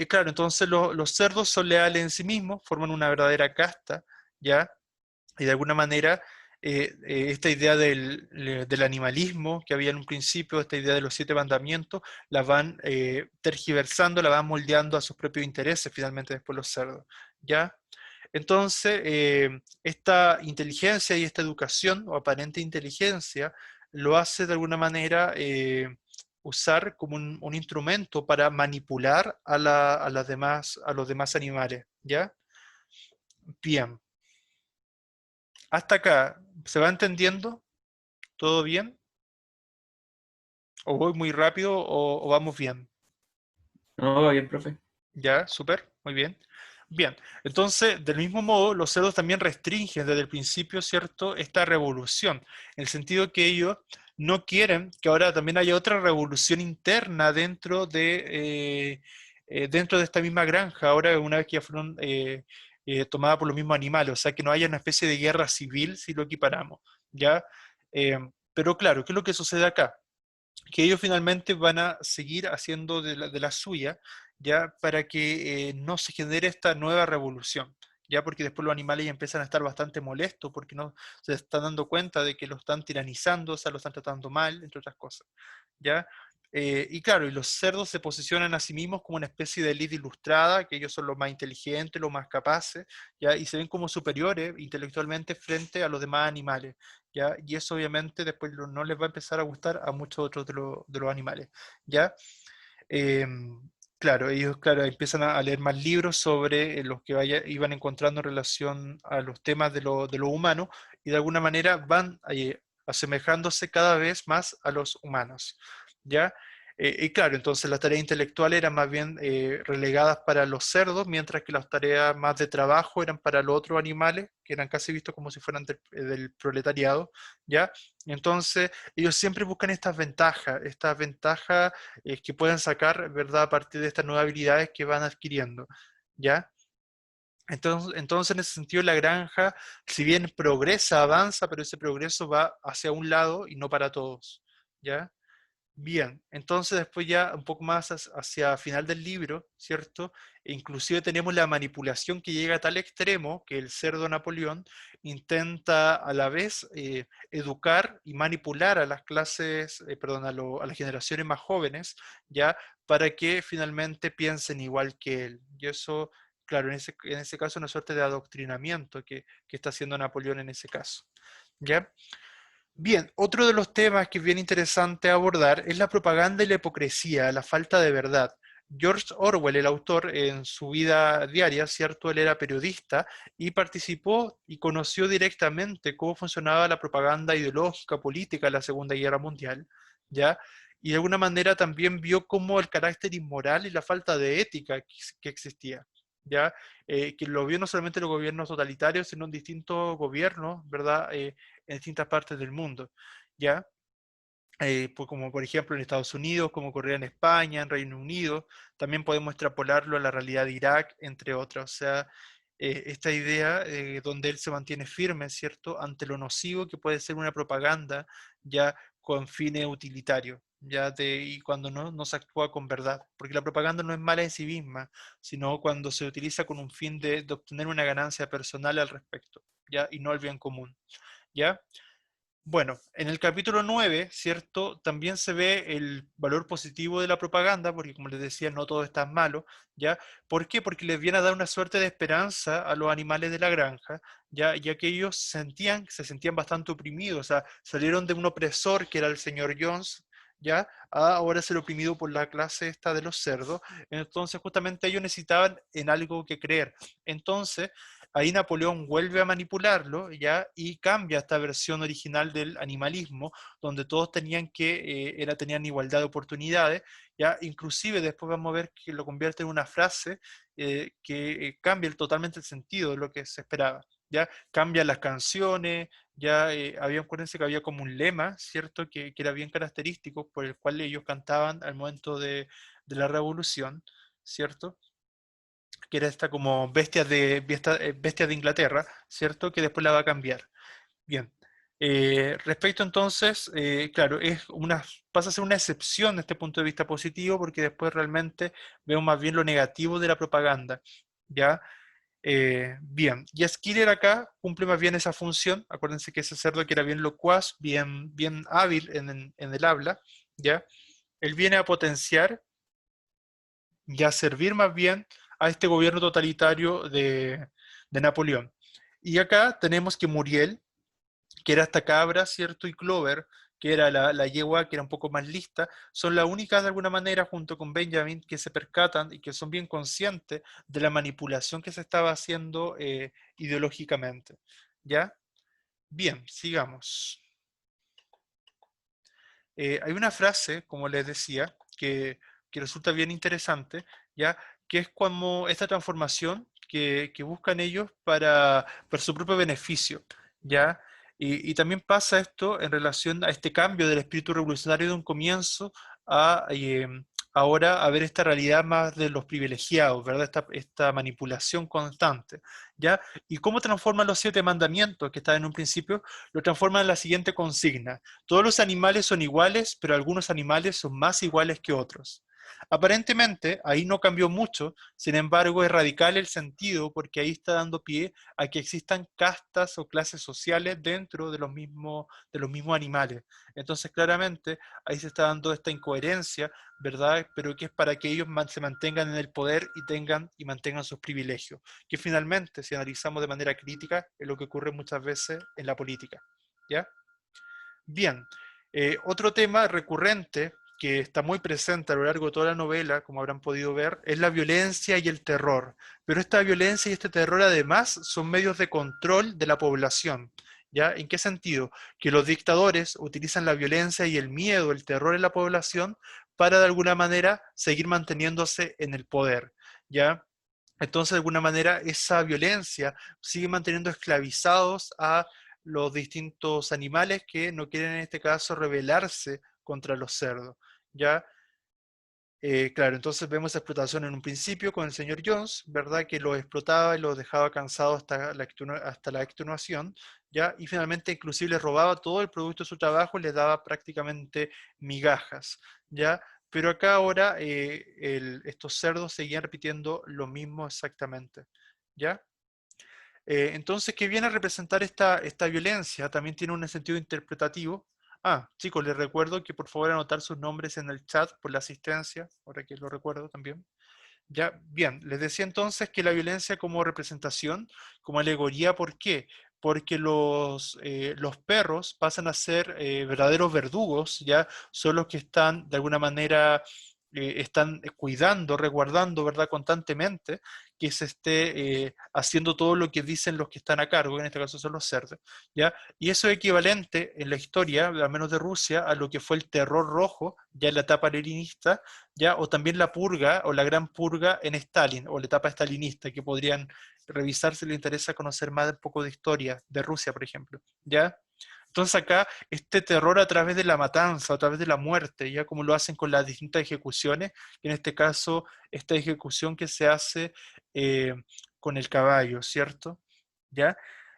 Claro, entonces los cerdos son leales en sí mismos, forman una verdadera casta, ¿ya? Y de alguna manera esta idea del animalismo que había en un principio, esta idea de los 7 mandamientos, la van tergiversando, la van moldeando a sus propios intereses finalmente después los cerdos, ¿ya? Entonces, esta inteligencia y esta educación, o aparente inteligencia, lo hace de alguna manera usar como un instrumento para manipular a los demás animales, ¿ya? Bien. Hasta acá, ¿se va entendiendo? ¿Todo bien? ¿O voy muy rápido o vamos bien? No, va bien, profe. Ya, súper, muy bien. Bien, entonces, del mismo modo, los cerdos también restringen desde el principio, ¿cierto?, esta revolución, en el sentido que ellos no quieren que ahora también haya otra revolución interna dentro de esta misma granja, ahora una vez que ya fueron tomadas por los mismos animales, o sea, que no haya una especie de guerra civil si lo equiparamos, ¿ya? Pero claro, ¿qué es lo que sucede acá? Que ellos finalmente van a seguir haciendo de la suya, ya para que no se genere esta nueva revolución, ya porque después los animales ya empiezan a estar bastante molestos porque no se están dando cuenta de que lo están tiranizando, o sea, lo están tratando mal, entre otras cosas, ya. Y claro, y los cerdos se posicionan a sí mismos como una especie de élite ilustrada, que ellos son los más inteligentes, los más capaces, ¿ya? Y se ven como superiores intelectualmente frente a los demás animales. ¿Ya? Y eso obviamente después no les va a empezar a gustar a muchos otros de los animales, ¿ya? Claro, ellos claro, empiezan a leer más libros sobre los que iban encontrando en relación a los temas de lo humano y de alguna manera van asemejándose cada vez más a los humanos, ¿ya? Y claro, entonces las tareas intelectuales eran más bien relegadas para los cerdos, mientras que las tareas más de trabajo eran para los otros animales, que eran casi vistos como si fueran del proletariado, ¿ya? Entonces ellos siempre buscan estas ventajas que pueden sacar, ¿verdad?, a partir de estas nuevas habilidades que van adquiriendo, ¿ya? Entonces, en ese sentido, la granja, si bien progresa, avanza, pero ese progreso va hacia un lado y no para todos, ¿ya? Bien, entonces después ya un poco más hacia final del libro, ¿cierto? E inclusive tenemos la manipulación que llega a tal extremo que el cerdo Napoleón intenta a la vez educar y manipular a las clases, perdón, a las generaciones más jóvenes, ¿ya? Para que finalmente piensen igual que él. Y eso, claro, en ese caso una suerte de adoctrinamiento que está haciendo Napoleón en ese caso, ¿ya? Bien, otro de los temas que es bien interesante abordar es la propaganda y la hipocresía, la falta de verdad. George Orwell, el autor, en su vida diaria, ¿cierto? Él era periodista y participó y conoció directamente cómo funcionaba la propaganda ideológica, política en la Segunda Guerra Mundial, ¿ya? Y de alguna manera también vio cómo el carácter inmoral y la falta de ética que existía, ¿ya? Que lo vio no solamente en los gobiernos totalitarios, sino en distintos gobiernos, ¿verdad? En distintas partes del mundo, ¿ya? Pues como por ejemplo en Estados Unidos, como ocurría en España, en Reino Unido, también podemos extrapolarlo a la realidad de Irak, entre otras. O sea, esta idea donde él se mantiene firme, ¿cierto?, ante lo nocivo que puede ser una propaganda ya con fines utilitarios, y cuando no se actúa con verdad, porque la propaganda no es mala en sí misma, sino cuando se utiliza con un fin de obtener una ganancia personal al respecto, ya, y no el bien común, ¿ya? Bueno, en el capítulo 9, ¿cierto? También se ve el valor positivo de la propaganda, porque como les decía, no todo es tan malo, ¿ya? ¿Por qué? Porque les viene a dar una suerte de esperanza a los animales de la granja, ya que ellos se sentían bastante oprimidos, o sea, salieron de un opresor que era el señor Jones, ¿ya? A ahora ser oprimido por la clase esta de los cerdos, entonces justamente ellos necesitaban en algo que creer. Entonces, ahí Napoleón vuelve a manipularlo, ¿ya? Y cambia esta versión original del animalismo, donde todos tenían igualdad de oportunidades, ¿ya? Inclusive después vamos a ver que lo convierte en una frase que cambia totalmente el sentido de lo que se esperaba, ¿ya? Cambian las canciones, acuérdense que había como un lema, ¿cierto? Que era bien característico, por el cual ellos cantaban al momento de la revolución, ¿cierto? Que era esta como bestia de Inglaterra, ¿cierto? Que después la va a cambiar. Bien. Respecto entonces, claro, pasa a ser una excepción desde este punto de vista positivo, porque después realmente vemos más bien lo negativo de la propaganda, ¿ya? Bien, y Skinner acá cumple más bien esa función. Acuérdense que ese cerdo que era bien locuaz, bien hábil en el habla, ¿ya? Él viene a potenciar y a servir más bien a este gobierno totalitario de Napoleón. Y acá tenemos que Muriel, que era esta cabra, ¿cierto? Y Clover, que era la yegua, que era un poco más lista, son las únicas de alguna manera, junto con Benjamin, que se percatan y que son bien conscientes de la manipulación que se estaba haciendo ideológicamente. ¿Ya? Bien, sigamos. Hay una frase, como les decía, que resulta bien interesante, ¿ya? Que es como esta transformación que buscan ellos para su propio beneficio, ¿ya? Y también pasa esto en relación a este cambio del espíritu revolucionario de un comienzo a ahora a ver esta realidad más de los privilegiados, ¿verdad? Esta manipulación constante, ¿ya? Y cómo transforman los 7 mandamientos que estaban en un principio, lo transforman en la siguiente consigna: todos los animales son iguales, pero algunos animales son más iguales que otros. Aparentemente, ahí no cambió mucho, sin embargo, es radical el sentido porque ahí está dando pie a que existan castas o clases sociales dentro de los mismos animales. Entonces, claramente, ahí se está dando esta incoherencia, ¿verdad? Pero que es para que ellos se mantengan en el poder y mantengan sus privilegios, que finalmente, si analizamos de manera crítica, es lo que ocurre muchas veces en la política, ¿ya? Bien, otro tema recurrente que está muy presente a lo largo de toda la novela, como habrán podido ver, es la violencia y el terror. Pero esta violencia y este terror además son medios de control de la población, ¿Ya? ¿En qué sentido? Que los dictadores utilizan la violencia y el miedo, el terror en la población para de alguna manera seguir manteniéndose en el poder, ¿ya? Entonces, de alguna manera, esa violencia sigue manteniendo esclavizados a los distintos animales que no quieren, en este caso, rebelarse contra los cerdos, ¿ya? Claro, entonces vemos esa explotación en un principio con el señor Jones, ¿verdad? Que los explotaba y los dejaba cansados hasta la extenuación, ¿ya? Y finalmente inclusive les robaba todo el producto de su trabajo y les daba prácticamente migajas, ¿ya? Pero acá ahora estos cerdos seguían repitiendo lo mismo exactamente, ¿ya? Entonces, ¿qué viene a representar esta violencia? También tiene un sentido interpretativo. Ah, chicos, les recuerdo que por favor anotar sus nombres en el chat por la asistencia, ahora que lo recuerdo también. Ya, bien, les decía entonces que la violencia como representación, como alegoría, ¿por qué? Porque los perros pasan a ser verdaderos verdugos, ¿ya? Son los que están de alguna manera están cuidando, resguardando, ¿verdad? Constantemente que se esté haciendo todo lo que dicen los que están a cargo, que en este caso son los cerdos, ¿ya? Y eso es equivalente en la historia, al menos de Rusia, a lo que fue el terror rojo, ya en la etapa leninista, ¿ya? O también la purga o la gran purga en Stalin, o la etapa stalinista, que podrían revisar si les interesa conocer más un poco de historia de Rusia, por ejemplo, ¿ya? Entonces acá este terror a través de la matanza, a través de la muerte, ya como lo hacen con las distintas ejecuciones, y en este caso esta ejecución que se hace eh, con el caballo, ¿cierto? ¿Ya?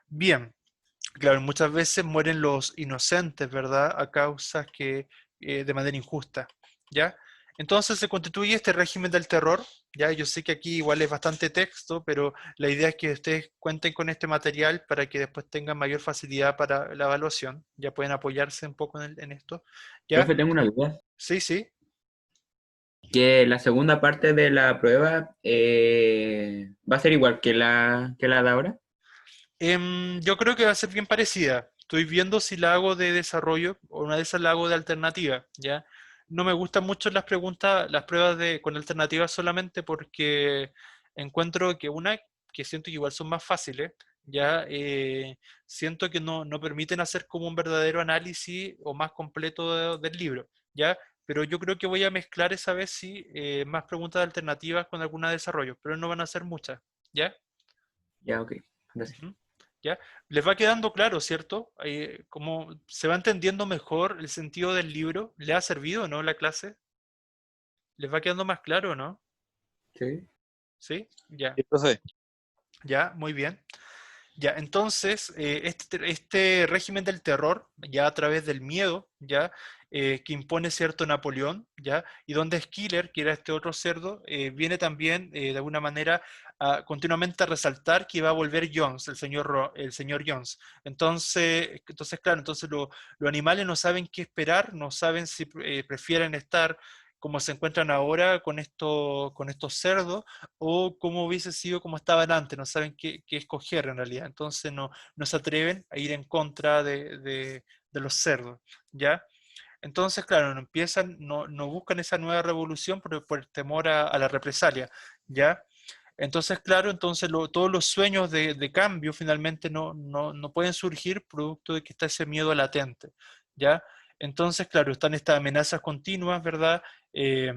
Bien, claro, muchas veces mueren los inocentes, ¿verdad? A causas que de manera injusta, ¿ya? Entonces se constituye este régimen del terror, ¿ya? Yo sé que aquí igual es bastante texto, pero la idea es que ustedes cuenten con este material para que después tengan mayor facilidad para la evaluación, ya pueden apoyarse un poco en esto, ¿ya? Profe, tengo una duda. Sí, sí. Que la segunda parte de la prueba va a ser igual que la de ahora. Yo creo que va a ser bien parecida. Estoy viendo si la hago de desarrollo o una de esas la hago de alternativa, ¿ya? No me gustan mucho las preguntas, las pruebas con alternativas solamente porque encuentro que que siento que igual son más fáciles, ¿ya? Siento que no permiten hacer como un verdadero análisis o más completo del libro, ¿ya? Pero yo creo que voy a mezclar esa vez sí más preguntas alternativas con alguna de desarrollo, pero no van a ser muchas, ¿ya? Ya, ok. Gracias. Ujú. ¿Ya? Les va quedando claro, ¿cierto? Como se va entendiendo mejor el sentido del libro. ¿Le ha servido, no, la clase? ¿Les va quedando más claro, no? Sí. ¿Sí? Ya, Sí, profe. ya, muy bien. Ya, entonces, este régimen del terror, ya a través del miedo, ya, que impone cierto Napoleón, ya, y donde Schiller, que era este otro cerdo, viene también, de alguna manera, continuamente a resaltar que va a volver Jones, el señor Jones. Claro, entonces los animales no saben qué esperar, no saben si prefieren estar como se encuentran ahora con estos cerdos, o cómo hubiese sido como estaban antes, no saben qué escoger en realidad, entonces no se atreven a ir en contra de los cerdos, ¿ya? Entonces, claro, no buscan esa nueva revolución por el temor a la represalia, ¿ya? Entonces, claro, entonces todos los sueños de cambio finalmente no pueden surgir producto de que está ese miedo latente, ¿ya? Entonces, claro, están estas amenazas continuas, ¿verdad? Eh,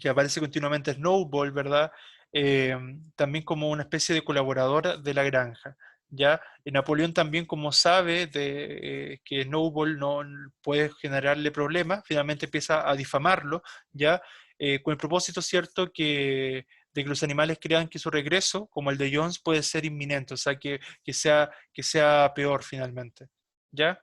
que aparece continuamente Snowball, ¿verdad? Eh, También como una especie de colaboradora de la granja, ¿ya? Y Napoleón también, como sabe que Snowball no puede generarle problemas, finalmente empieza a difamarlo, ¿ya? Con el propósito, ¿cierto?, de que los animales crean que su regreso, como el de Jones, puede ser inminente, o sea, que sea peor finalmente, ¿ya?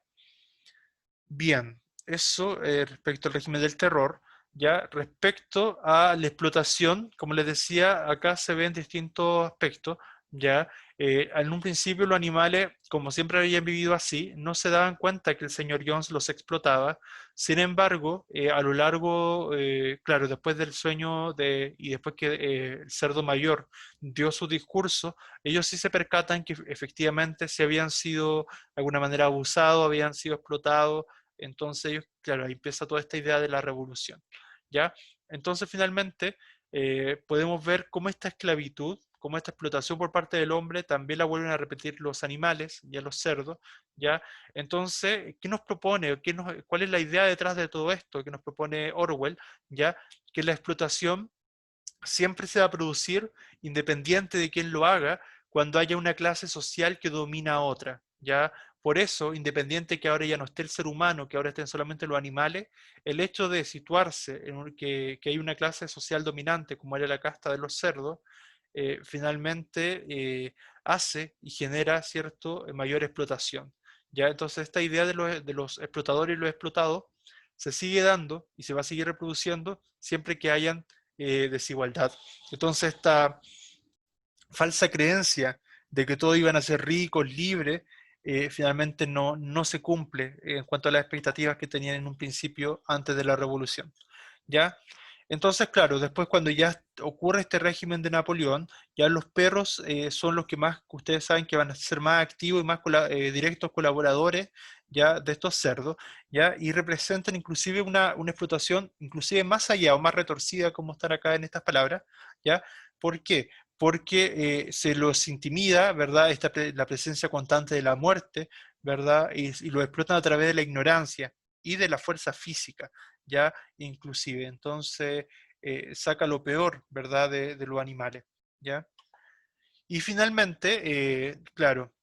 Bien, eso respecto al régimen del terror. Ya respecto a la explotación, como les decía, acá se ven distintos aspectos. Ya en un principio los animales, como siempre habían vivido así, no se daban cuenta que el señor Jones los explotaba. Sin embargo, a lo largo, claro, después del sueño y después que el cerdo mayor dio su discurso, ellos sí se percatan que efectivamente se habían sido de alguna manera abusados, habían sido explotados, entonces ellos, claro, ahí empieza toda esta idea de la revolución, ¿ya? Entonces finalmente podemos ver cómo esta esclavitud, como esta explotación por parte del hombre también la vuelven a repetir los animales, ya los cerdos, ¿ya? Entonces, ¿qué nos propone? ¿Cuál es la idea detrás de todo esto que nos propone Orwell? ¿Ya? Que la explotación siempre se va a producir independiente de quién lo haga cuando haya una clase social que domina a otra, ¿ya? Por eso, independiente que ahora ya no esté el ser humano, que ahora estén solamente los animales, el hecho de situarse que hay una clase social dominante, como era la casta de los cerdos, finalmente hace y genera, ¿cierto?, mayor explotación, ¿ya? Entonces, esta idea de los explotadores y los explotados se sigue dando y se va a seguir reproduciendo siempre que hayan desigualdad. Entonces, esta falsa creencia de que todos iban a ser ricos, libres, finalmente no se cumple en cuanto a las expectativas que tenían en un principio antes de la revolución. ¿Ya? Entonces, claro, después cuando ya ocurre este régimen de Napoleón, ya los perros son los que más, que ustedes saben que van a ser más activos y más directos colaboradores ya de estos cerdos, ya, y representan inclusive una explotación inclusive más allá o más retorcida, como están acá en estas palabras, ya. ¿Por qué? Porque se los intimida, ¿verdad? La presencia constante de la muerte, ¿verdad? Y lo explotan a través de la ignorancia y de la fuerza física, ¿ya? Inclusive. Entonces, saca lo peor, ¿verdad? De los animales, ¿ya? Y finalmente, claro,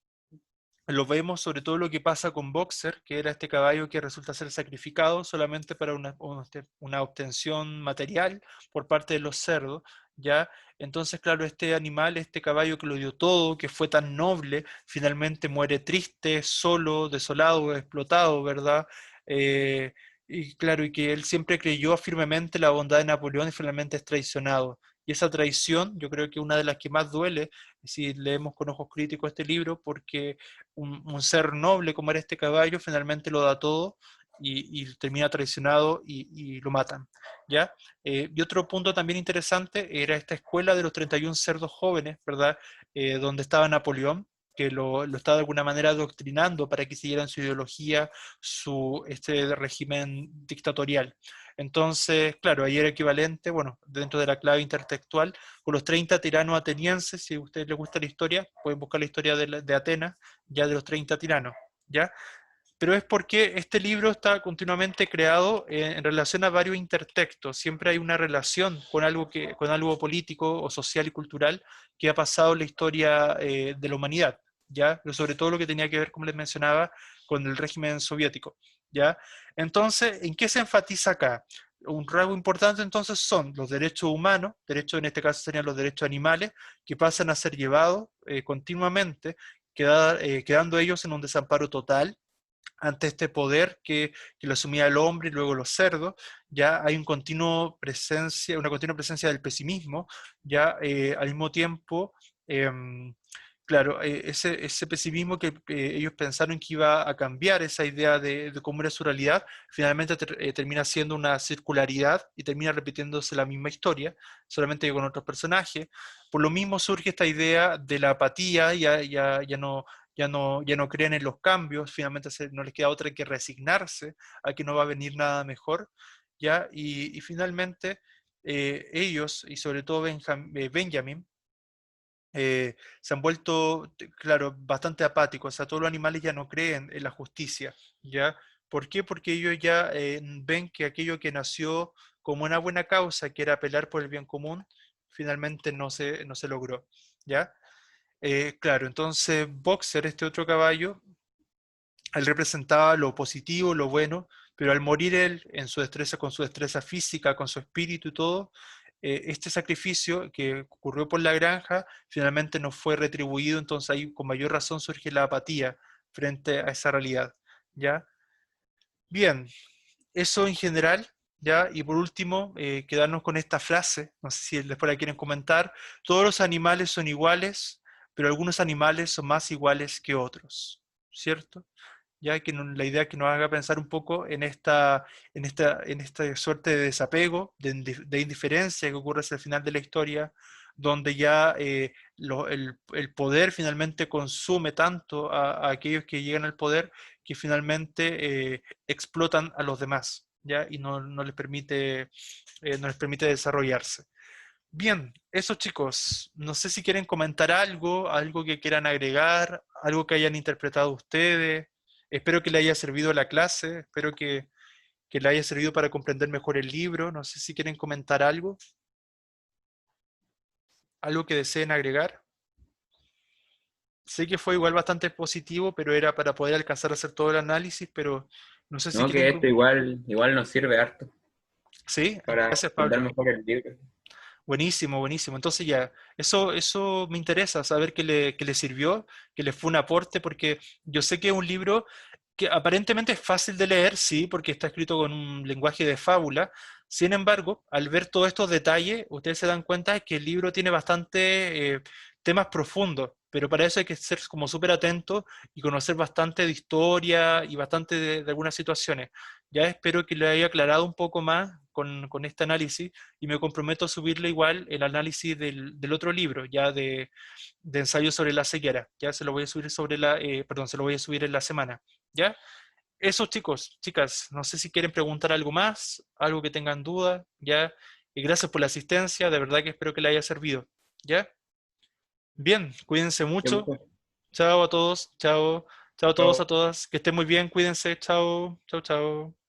lo vemos sobre todo lo que pasa con Boxer, que era este caballo que resulta ser sacrificado solamente para una obtención material por parte de los cerdos, ¿ya? Entonces, claro, este animal, este caballo que lo dio todo, que fue tan noble, finalmente muere triste, solo, desolado, explotado, ¿verdad? Eh, y claro, y que él siempre creyó firmemente la bondad de Napoleón y finalmente es traicionado. Y esa traición, yo creo que una de las que más duele, si leemos con ojos críticos este libro, porque un ser noble como era este caballo, finalmente lo da todo y termina traicionado y lo matan, ¿ya? Y otro punto también interesante era esta escuela de los 31 cerdos jóvenes, ¿verdad? Donde estaba Napoleón, que lo estaba de alguna manera adoctrinando para que siguieran su ideología, este régimen dictatorial. Entonces, claro, ahí era equivalente, bueno, dentro de la clave intertextual, con los 30 tiranos atenienses, si a ustedes les gusta la historia, pueden buscar la historia de Atenas, ya de los 30 tiranos, ¿ya? Pero es porque este libro está continuamente creado en relación a varios intertextos, siempre hay una relación con algo político o social y cultural que ha pasado en la historia de la humanidad, ¿ya? Pero sobre todo lo que tenía que ver, como les mencionaba, con el régimen soviético, ¿ya? Entonces, ¿en qué se enfatiza acá? Un rasgo importante entonces son los derechos humanos, derechos en este caso serían los derechos animales, que pasan a ser llevados continuamente, quedando ellos en un desamparo total ante este poder que lo asumía el hombre y luego los cerdos. Ya hay una continua presencia del pesimismo, ya al mismo tiempo, claro, ese pesimismo que ellos pensaron que iba a cambiar esa idea de cómo era su realidad, finalmente termina siendo una circularidad y termina repitiéndose la misma historia, solamente que con otros personajes. Por lo mismo surge esta idea de la apatía, ya no creen en los cambios, finalmente no les queda otra que resignarse a que no va a venir nada mejor, ¿ya? Y finalmente ellos, y sobre todo Benjamin, se han vuelto, claro, bastante apáticos, o sea, todos los animales ya no creen en la justicia, ¿ya? ¿Por qué? Porque ellos ya ven que aquello que nació como una buena causa, que era pelear por el bien común, finalmente no se logró, ¿ya? Claro, entonces Boxer, este otro caballo, él representaba lo positivo, lo bueno, pero al morir él en su destreza, con su destreza física, con su espíritu y todo, este sacrificio que ocurrió por la granja finalmente no fue retribuido, entonces ahí con mayor razón surge la apatía frente a esa realidad, ¿ya? Bien, eso en general, ¿ya? Y por último, quedarnos con esta frase, no sé si después la quieren comentar: todos los animales son iguales, pero algunos animales son más iguales que otros, ¿cierto? Ya que la idea que nos haga pensar un poco en esta suerte de desapego, de indiferencia que ocurre hacia el final de la historia, donde ya el poder finalmente consume tanto a aquellos que llegan al poder que finalmente explotan a los demás, ¿ya? Y no les permite desarrollarse. Bien, eso chicos, no sé si quieren comentar algo, algo que quieran agregar, algo que hayan interpretado ustedes. Espero que le haya servido la clase, espero que le haya servido para comprender mejor el libro. No sé si quieren comentar algo, algo que deseen agregar. Sé que fue igual bastante positivo, pero era para poder alcanzar a hacer todo el análisis, pero no sé si No, que quieren... esto igual nos sirve harto Sí, para gracias entender Pablo. mejor el libro. Buenísimo, buenísimo. Entonces ya, eso me interesa, saber que le sirvió, que le fue un aporte, porque yo sé que es un libro que aparentemente es fácil de leer, sí, porque está escrito con un lenguaje de fábula. Sin embargo, al ver todos estos detalles, ustedes se dan cuenta de que el libro tiene bastante temas profundos, pero para eso hay que ser como súper atento y conocer bastante de historia y bastante de algunas situaciones. Ya espero que le haya aclarado un poco más con este análisis y me comprometo a subirle igual el análisis del otro libro, ya de ensayo sobre la ceguera. Ya se lo voy a subir perdón, se lo voy a subir en la semana. ¿Ya? Eso chicos, chicas, no sé si quieren preguntar algo más, algo que tengan duda, ¿ya? Y gracias por la asistencia, de verdad que espero que le haya servido. ¿Ya? Bien, cuídense Qué mucho. bueno. Chao a todos, chao. Chao a todos, a Chao. todas. Que estén muy bien, cuídense. Chao, chao, chao.